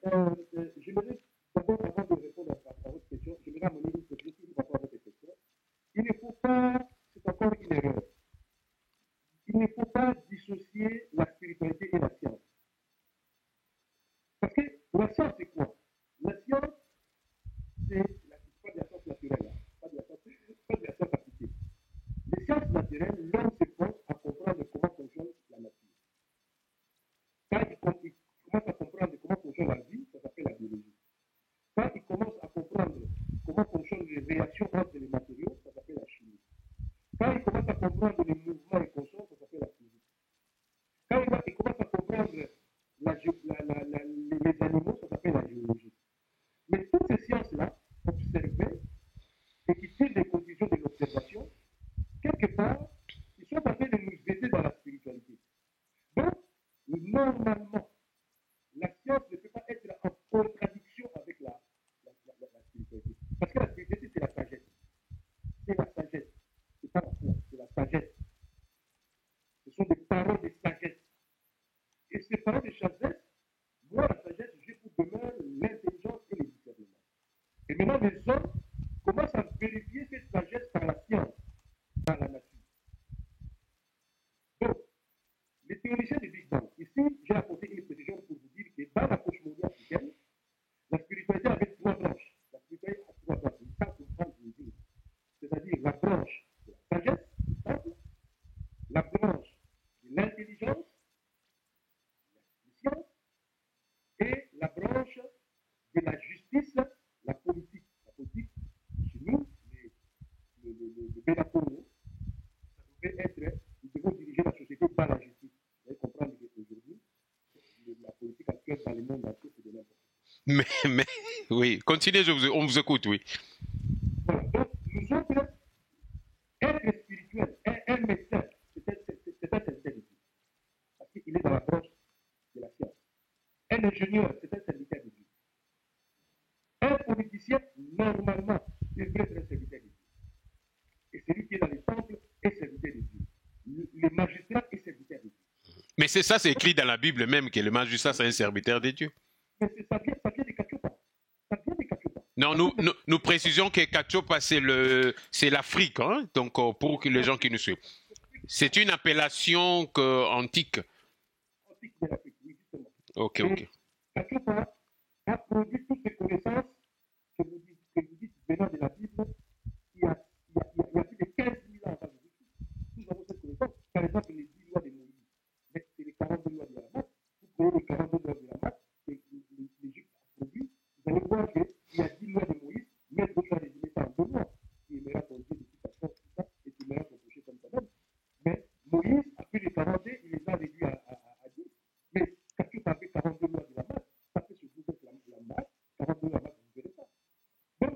j'aimerais d'abord, avant de répondre à votre question, j'aimerais amener une précision par rapport à votre question. Il ne faut pas, c'est encore une erreur, il ne faut pas dissocier la spiritualité et la science. Parce que la science, c'est quoi? La science, pas de la science naturelle, hein, pas de la science appliquée. Les sciences naturelles, l'homme se force à comprendre comment fonctionne la nature. Quand il commence à comprendre comment fonctionne la vie, ça s'appelle la biologie. Quand il commence à comprendre comment fonctionnent les réactions entre les matériaux, ça s'appelle la chimie. Quand il commence à comprendre les mouvements et consciences, ça s'appelle la physique. Quand il commence à comprendre les animaux, ça s'appelle la géologie. Mais toutes ces sciences-là, observées et qui tirent des conclusions de l'observation, quelque part, ils sont en train de nous aider dans la spiritualité. Donc, normalement, la science ne peut pas être en contradiction avec la spiritualité. Parce que la spiritualité, c'est la sagesse. C'est la sagesse. C'est pas la foi, c'est la sagesse. Ce sont des paroles de sagesse. Et ces paroles de sagesse, moi, la sagesse, j'ai pour demeure l'intelligence et le discernement. Et maintenant, les hommes commencent à vérifier cette sagesse par la science, par la nature. Donc, les théoriciens du Big Bang, ici, j'ai apporté une précision pour vous dire que dans la cosmologie africaine, la spiritualité avait trois branches. La spiritualité a trois branches, une quatre branches de Dieu. C'est-à-dire la branche de la sagesse, la branche de l'intelligence, la science, et la branche de la justice, la politique. La politique, chez nous, le Bélato, ça devait être, nous devons diriger la société par la justice. Vous allez comprendre qu'aujourd'hui, la politique actuelle dans le monde entier, c'est de n'importe quoi. Mais, oui, continuez, on vous écoute, oui. Voilà, donc nous autres, être spirituel, un médecin, c'est un serviteur de Dieu. Parce qu'il est dans la branche de la science. Un ingénieur, c'est un serviteur de Dieu. Un politicien, normalement, devrait être un serviteur de Dieu. Et celui qui est dans les temples est serviteur de Dieu. Le magistrat est serviteur de Dieu. Mais c'est ça, c'est écrit dans la Bible même que le magistrat, c'est un serviteur de Dieu. Mais ça vient de Kachopa. Ça vient de Kachopa. Non, nous précisons que Kachopa, c'est l'Afrique, hein? Donc, pour que les gens qui nous suivent. C'est une appellation antique. Antique de l'Afrique, oui, justement. Ok. Kachopa a produit toutes ces connaissances que vous dites venant de la Bible. Il y a plus de 15 000 ans avant Jésus-Christ. Nous avons cette connaissance. Par exemple, les 10 lois de Moïse. Mais c'est les 42 lois de la Masse. Vous prenez les 42 lois de la Masse, et l'Égypte a produit. Vous allez voir qu'il y a 10 lois de Moïse, mais vous allez résumer ça en 2 lois. Tu aimeras ton Dieu de toute façon, tout ça, et tu aimeras ton péché comme toi-même. Mais Moïse a pris les 42, il les a réduits à 10. Mais quand tu avais 42 lois de la Masse, ça fait sur vous la Masse, 42 lois de la Masse, vous ne verrez pas. Donc,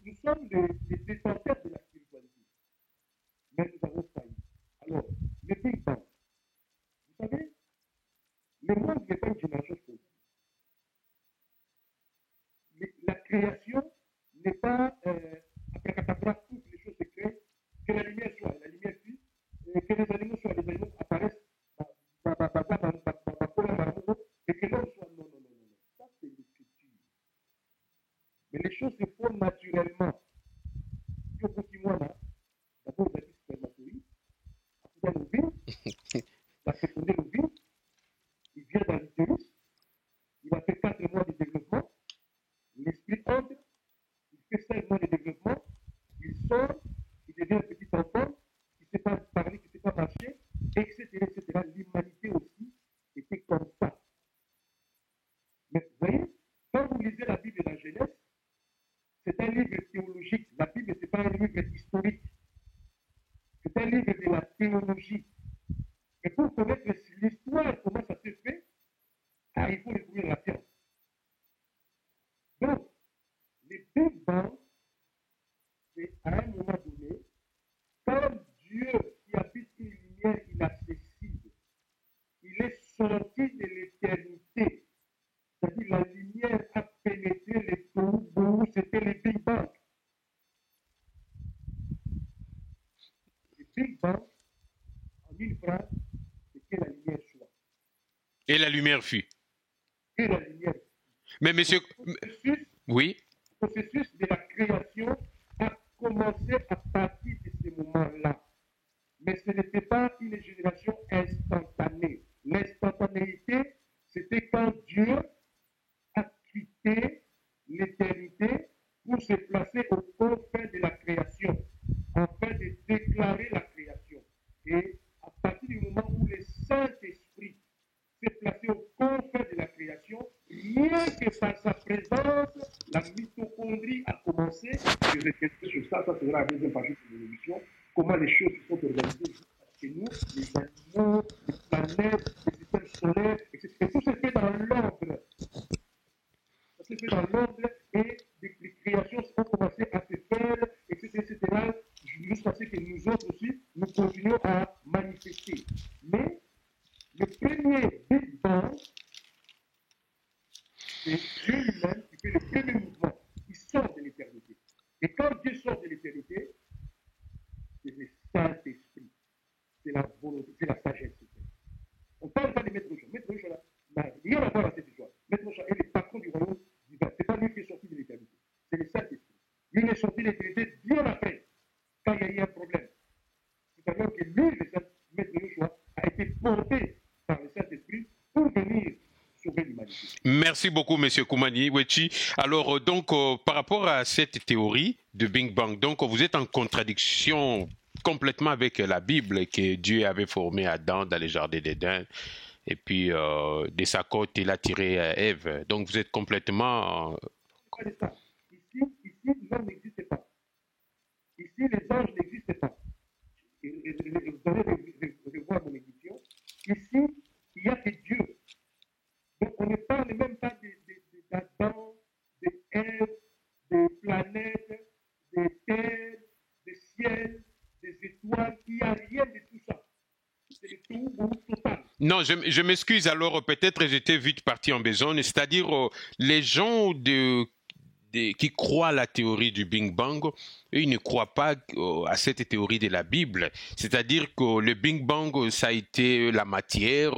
nous sommes les détenteurs de la spiritualité. Mais nous avons failli. Alors, le Big Bang, vous savez, le monde n'est pas une génération spontanée. La création n'est pas après cataplasme, toutes les choses se créent, que la lumière soit, la lumière fuit, que les animaux soient, les animaux apparaissent, et que l'homme soit. Non. Ça, c'est l'écriture. Mais les choses se font naturellement. Si on continue là, d'abord, vous avez spermatozoïde, après, l'ovule, la fécondé l'ovule, il vient dans l'utérus, il a fait 4 mois de développement, l'esprit entre, il fait 5 mois de développement, il sort, il devient un petit enfant, il ne sait pas parler, il ne sait pas marcher, etc. L'humanité aussi était comme ça. Mais vous voyez, quand vous lisez la Bible et la Genèse, c'est un livre théologique. La Bible, ce n'est pas un livre historique. C'est un livre de la théologie. Et pour connaître l'histoire, comment ça se fait, il faut découvrir la science. Donc, les Big Bang, c'est à un moment donné, quand Dieu qui habite une lumière inaccessible, il est sorti de l'éternité. C'est-à-dire la lumière a pénétré les Tohu, c'était le Big Bang. Le Big Bang, en une phrase, c'est que la lumière soit. Et la lumière fut. Et la lumière. Mais monsieur... Oui. Le processus de la création a commencé à partir de ce moment-là. Mais ce n'était pas une génération instantanée. L'instantanéité, c'était quand Dieu a quitté l'éternité pour se placer au confin de la création, afin de déclarer la création. Et à partir du moment où le Saint-Esprit s'est placé au confin de la création, rien que par sa présence, la mitochondrie a commencé. Je répète sur ça, ça sera la deuxième partie de l'émission. Comment les choses se sont organisées chez nous, les animaux, les planètes, les systèmes solaires, etc. Et tout se fait dans l'ordre. Ça se fait dans l'ordre et les créations ont commencé à se faire, etc. Jusqu'à ce que nous autres aussi, nous continuons à manifester. Mais le premier Big Bang, c'est Dieu lui-même qui fait le premier mouvement. Il sort de l'éternité. Et quand Dieu sort de l'éternité, c'est le Saint-Esprit. C'est la volonté, c'est la sagesse. On ne parle pas de Maître Rocha. Maître Rocha n'a rien à voir à cette histoire. Maître Rocha est le patron du royaume divin. Ce n'est pas lui qui est sorti de l'éternité. C'est le Saint-Esprit. Lui, il est sorti de l'éternité bien après, quand il y a eu un problème. C'est-à-dire que lui, le Maître Rocha, a été porté par le Saint-Esprit pour venir sauver l'humanité. Merci beaucoup, Monsieur Koumani Wechi. Alors, par rapport à cette théorie de Big Bang, donc vous êtes en contradiction complètement avec la Bible que Dieu avait formé Adam dans les jardins d'Éden. Et puis, de sa côte, il a tiré Ève. Donc, vous êtes complètement... Ici, l'homme n'existe pas. Ici, les anges n'existent pas. Vous allez revoir mon édition. Ici, il n'y a que Dieu. Donc, on ne parle même pas d'Adam, d'Ève, des planètes, des terres, des ciels, des étoiles. Il n'y a rien de tout ça. C'est le tout total. Non, je m'excuse. Alors, peut-être j'étais vite parti en besogne. C'est-à-dire, les gens qui croient à la théorie du Big Bang, eux, ils ne croient pas à cette théorie de la Bible. C'est-à-dire que le Big Bang, ça a été la matière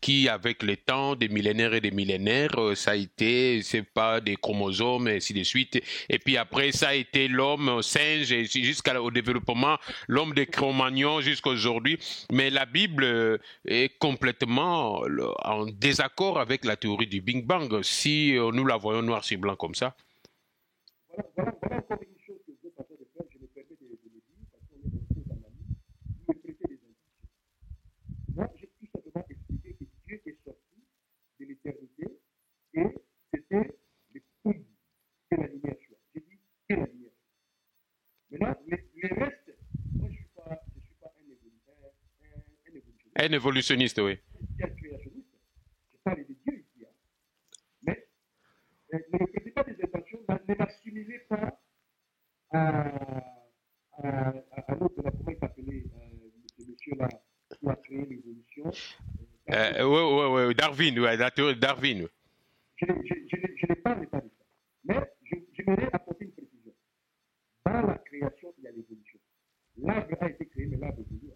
qui, avec le temps, des millénaires et des millénaires, ça a été, c'est pas des chromosomes, et ainsi de suite. Et puis après, ça a été l'homme singe, jusqu'au développement, l'homme de Cro-Magnon jusqu'à aujourd'hui. Mais la Bible est complètement en désaccord avec la théorie du Big Bang, si nous la voyons noir sur blanc comme ça. Voilà encore une chose que vous êtes en train de faire, je me permets de le dire, parce qu'on est dans une chose analyse, vous me prêtez des intuitions. Moi, j'ai tout simplement expliqué que Dieu est sorti de l'éternité et c'était le coup que la lumière soit. J'ai dit que la lumière soit. Maintenant, les restes, moi, je ne suis pas un évolutionniste. Un évolutionniste, oui. Un créationniste. Je parle de Dieu ici. Mais ne me prêtez pas des intentions, ne m'assimilez pas à l'autre, comment il s'appelait, ce monsieur-là, qui a créé l'évolution. Oui, Darwin, la théorie de Darwin. Je n'ai pas l'état de ça. Mais j'aimerais apporter une précision. Dans la création, il y a l'évolution. L'arbre a été créé, mais l'arbre évolue.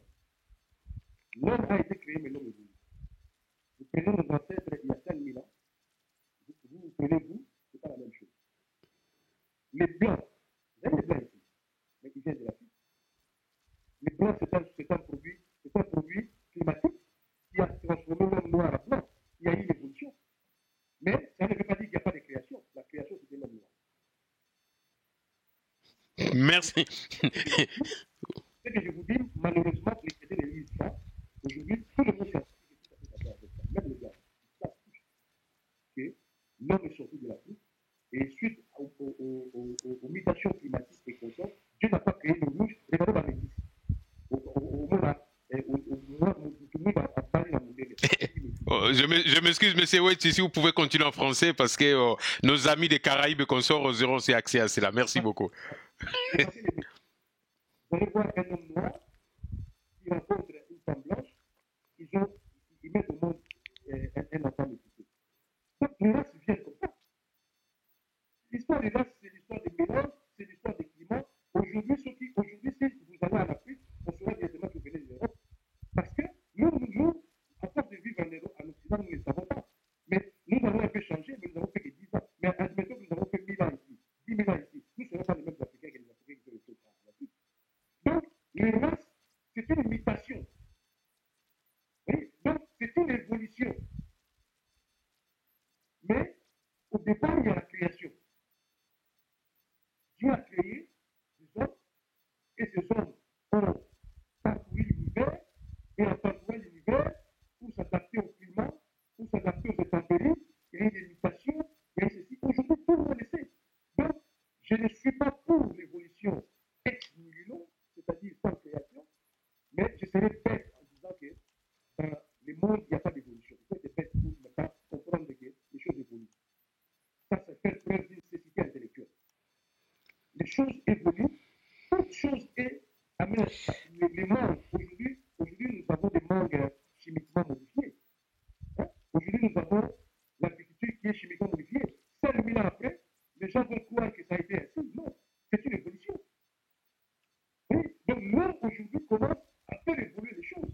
L'homme a été créé, mais l'homme évolue. Vous prenez nos ancêtres il y a 5000 ans, vous prenez vous, c'est pas la même chose. Les blancs, vous avez les blancs ici, mais ils viennent de l'Afrique. Les blancs, c'est un produit climatique qui a transformé l'homme noir à blanc. Il y a eu une évolution. Mais ça ne veut pas dire qu'il n'y a pas de création. La création, c'est l'homme noir. Merci. Ce que je vous dis, malheureusement, les chrétiens ne lisent pas. Aujourd'hui, tout le monde scientifique est tout à fait d'accord avec ça. Même les gars, ils savent tous que l'homme est sorti de l'Afrique et suite aux mutations climatiques et consorts, Dieu n'a pas créé le rouge. Regardez la métisse. Au monde a parlé la modèle. Je m'excuse, monsieur Wetchi, si vous pouvez continuer en français parce que nos amis des Caraïbes consorts auront aussi accès à cela. Merci beaucoup. J'ai passé les deux. Vous allez voir un homme noir qui rencontre une femme blanche, ils mettent au monde un enfant métissé. Donc les races viennent comme ça. L'histoire des races, c'est l'histoire des mélanges, c'est l'histoire des climats. Aujourd'hui, si vous allez en Afrique, on saura directement que vous venez de l'Europe. Parce que nous, à force de vivre en Occident, nous ne le savons pas. Mais nous avons un peu changé, mais nous avons fait que 10 ans. Mais admettons que nous avons fait 1000 ans ici, 10 000 ans ici. Nous ne serons pas les mêmes Africains que les Africains qui sont restés en Afrique. Donc, les races, c'est une mutation. Oui? Donc, c'est une évolution. Mais, au départ, il y a la création. Dieu a créé des hommes, et ces hommes ont parcouru l'univers, et en parcourant l'univers, pour s'adapter au climat, pour s'adapter aux intempéries, il y a eu des mutations, il y a eu ceci. Aujourd'hui, tout le monde le sait. Donc, je ne suis pas pour l'évolution ex nihilo, c'est-à-dire sans création, mais je serais bête en disant que dans le monde, il n'y a pas d'évolution. Il faut être bête pour ne pas comprendre que les choses évoluent. Ça fait preuve d'une nécessité intellectuelle. Les choses évoluent, toute chose est amenée. Les mangues, aujourd'hui, nous avons des mangues chimiquement modifiées. Hein? Aujourd'hui, nous avons l'agriculture qui est chimiquement modifiée. 5000 ans après, les gens vont croire que ça a été ainsi. Non, c'est une évolution. Oui? Donc, l'homme aujourd'hui commence à faire évoluer les choses.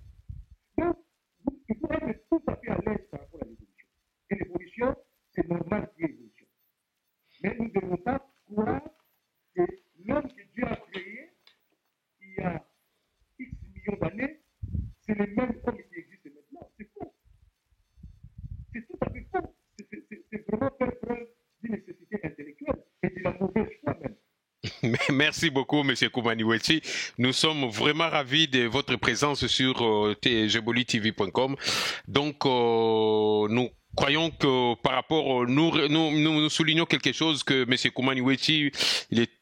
Donc, il faut être tout à fait à l'aise par rapport à l'évolution. Et l'évolution, c'est normal qu'il y ait évolution. Mais nous ne devons pas croire que l'homme que Dieu a créé il y a X millions d'années, c'est le même homme qui existe maintenant. C'est faux. C'est tout à fait faux. C'est vraiment faire preuve d'une nécessité intellectuelle et de la mauvaise foi même. Merci beaucoup, Monsieur Koumaniweti. Nous sommes vraiment ravis de votre présence sur jebolitv.com. Donc, nous croyons que par rapport, nous soulignons quelque chose que M. Koumaniweti,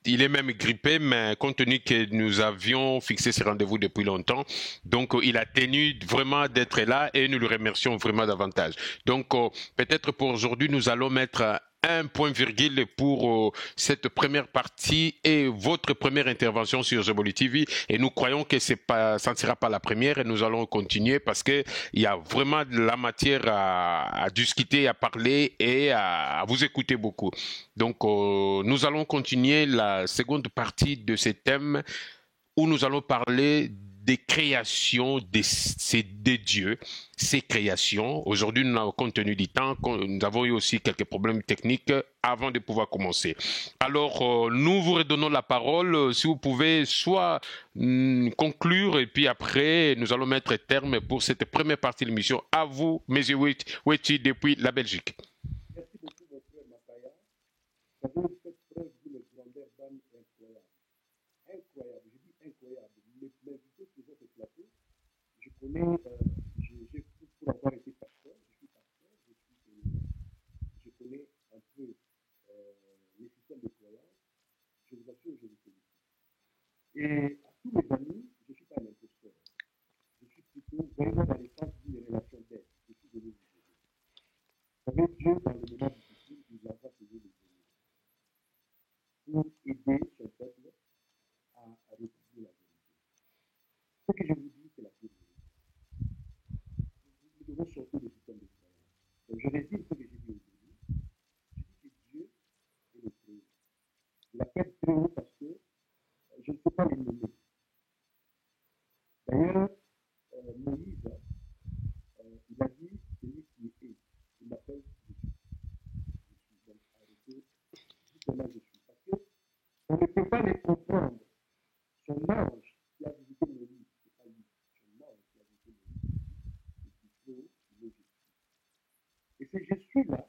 il est même grippé, mais compte tenu que nous avions fixé ce rendez-vous depuis longtemps, donc il a tenu vraiment d'être là et nous le remercions vraiment davantage. Donc, peut-être pour aujourd'hui, nous allons mettre un point virgule pour cette première partie et votre première intervention sur Jeboli TV. Et nous croyons que ça ne sera pas la première et nous allons continuer parce que il y a vraiment de la matière à discuter, à parler et à vous écouter beaucoup. Donc, nous allons continuer la seconde partie de ce thème où nous allons parler des créations des dieux, ces créations. Aujourd'hui, compte tenu du temps, nous avons eu aussi quelques problèmes techniques avant de pouvoir commencer. Alors, nous vous redonnons la parole. Si vous pouvez soit conclure et puis après, nous allons mettre terme pour cette première partie de l'émission. À vous, M. Wetchi, depuis la Belgique. Merci beaucoup, mon frère Makaya. Vous avez fait preuve d'une grandeur d'âme incroyable. Incroyable, je dis incroyable. M'inviter sur votre plateau, je connais, pour avoir été pasteur, je suis pasteur, je connais un peu les systèmes de croyance, je vous assure, je vous félicite. Et à tous mes amis, je ne suis pas un imposteur. Je suis plutôt vraiment dans le sens d'une relation d'aide. Je suis venu vous aider. Vous savez, Dieu, dans les moments difficiles, il envoie toujours des ennemis pour aider son peuple à retrouver la vérité. Ce que je vous dis, c'est la vérité. Nous devons sortir du système de croyance. Donc, je résume ce que j'ai dit aujourd'hui. Je dis que Dieu est le Créateur. Il appelle très haut parce que je ne peux pas le nommer. D'ailleurs, Moïse, il a dit, celui qui est, il m'appelle, je suis. Je suis donc arrêté, dis comment je suis. Parce qu'on ne peut pas les comprendre. Son ange qui a visité Moïse, c'est pas lui. Son ange qui a visité Moïse, c'est plutôt le Jésus. Et ce Jésus-là,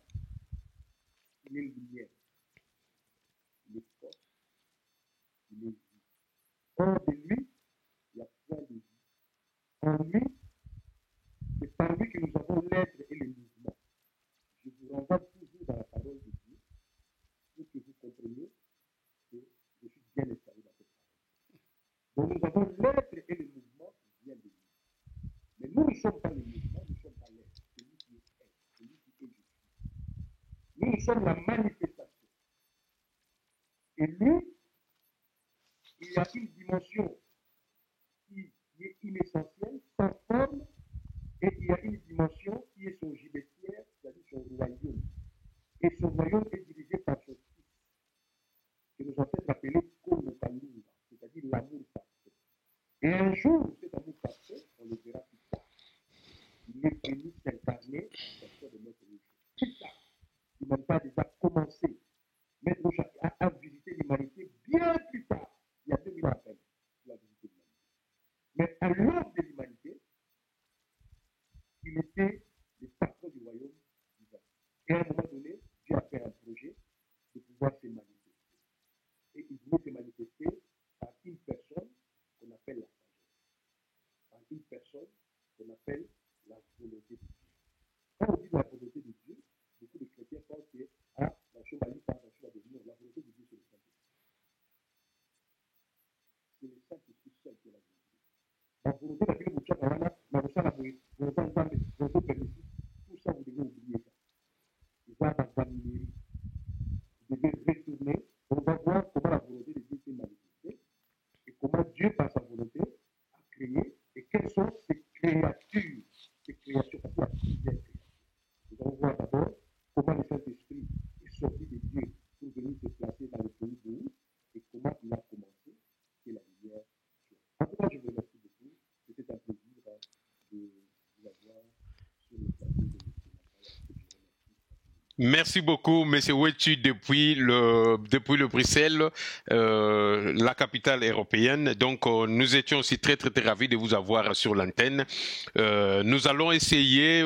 il est lumière, il est force, il est vie. Hors de lui, il n'y a point de vie. En lui, c'est par lui que nous avons l'être et le mouvement. Je vous renvoie toujours dans la parole de Dieu pour que vous compreniez que je suis bien installé dans cette parole. Donc nous avons l'être et le mouvement qui vient de lui. Mais nous ne sommes pas le mouvement, nous ne sommes pas l'être. C'est lui qui est être. il y a une dimension qui est inessentielle, sans forme, et il y a une dimension qui est son gibetière, c'est-à-dire son royaume. Et son royaume est dirigé par son fils, que nos ancêtres appelaient Kolokalunga, c'est-à-dire l'amour parfait. Et un jour, cet amour parfait, on le verra plus tard, il est venu s'incarner en personne de Maître Roger. Plus tard, il n'a pas déjà commencé. Maître Roger a visité l'humanité bien plus tard, il y a 2000 ans à peine, il a visité l'humanité. Mais à l'aube de l'humanité, il était le patron du royaume divin. Et à un moment donné, Dieu a fait un projet de pouvoir se manifester. Et il voulait se manifester par une personne qu'on appelle la sagesse, par une personne qu'on appelle la volonté de Dieu. Quand on dit la volonté de Dieu, beaucoup de chrétiens pensent que la chevalier par la chose à devenir. La volonté de Dieu, c'est le Saint-Esprit. C'est le Saint-Esprit seul qui est la volonté. La volonté de Dieu, vous savez, la volonté permissive, tout ça, vous devez oublier ça. Vous allez dans la mairie. Vous devez retourner. On va voir comment la volonté de Dieu s'est manifestée et comment Dieu, par sa volonté, a créé et quelles sont ses créatures, ses créations, parce qu'il y a plusieurs créatures. Nous allons voir d'abord comment le Saint-Esprit est sorti de Dieu pour venir se placer dans le pays de nous et comment il a commencé, c'est la lumière. En tout cas, je vous remercie beaucoup. C'était un plaisir de vous avoir sur le plateau de M. Merci beaucoup, M. Wetu, depuis le Bruxelles, la capitale européenne. Donc, nous étions aussi très, très, très ravis de vous avoir sur l'antenne. Nous allons essayer,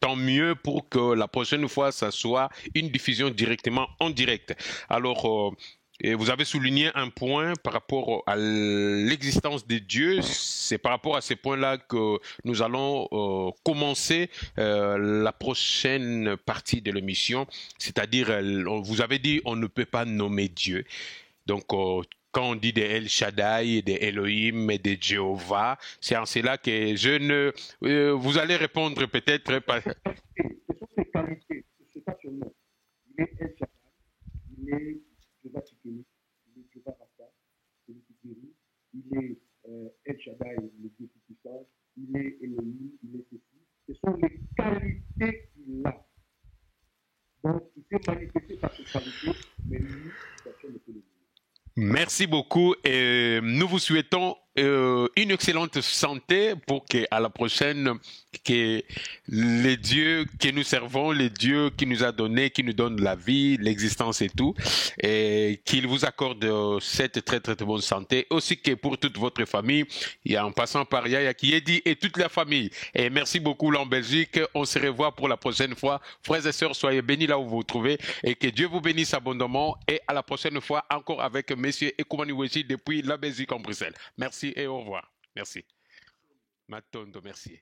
tant mieux, pour que la prochaine fois, ça soit une diffusion directement en direct. Alors, et vous avez souligné un point par rapport à l'existence de Dieu. C'est par rapport à ces points-là que nous allons commencer la prochaine partie de l'émission. C'est-à-dire, vous avez dit, on ne peut pas nommer Dieu. Donc, quand on dit des El Shaddai, des Elohim et des Jéhovah, c'est en cela que je ne... vous allez répondre peut-être... Par... Ce sont ses qualités, ce n'est pas son nom. Il est El Shaddai, il est Jéhovah Tsidkenu, il est Jéhovah Rapha, celui qui guérit, il est El Shaddai, le Dieu tout-puissant, il est Elohim, il est ceci. Ce sont les qualités qu'il a. Donc, il s'est manifesté par ses qualités, mais lui, personne ne peut le dire. Merci beaucoup et nous vous souhaitons une excellente santé pour qu'à la prochaine, que les dieux que nous servons, les dieux qui nous a donné, qui nous donnent la vie, l'existence et tout, et qu'il vous accorde cette très très bonne santé, aussi que pour toute votre famille, il y a en passant par Yaya Kiedi et toute la famille. Et merci beaucoup là en Belgique, on se revoit pour la prochaine fois. Frères et sœurs, soyez bénis là où vous vous trouvez et que Dieu vous bénisse abondamment et à la prochaine fois encore avec Monsieur Ekumani Wechi depuis la Belgique en Bruxelles. Merci et au revoir. Merci. Matondo, merci.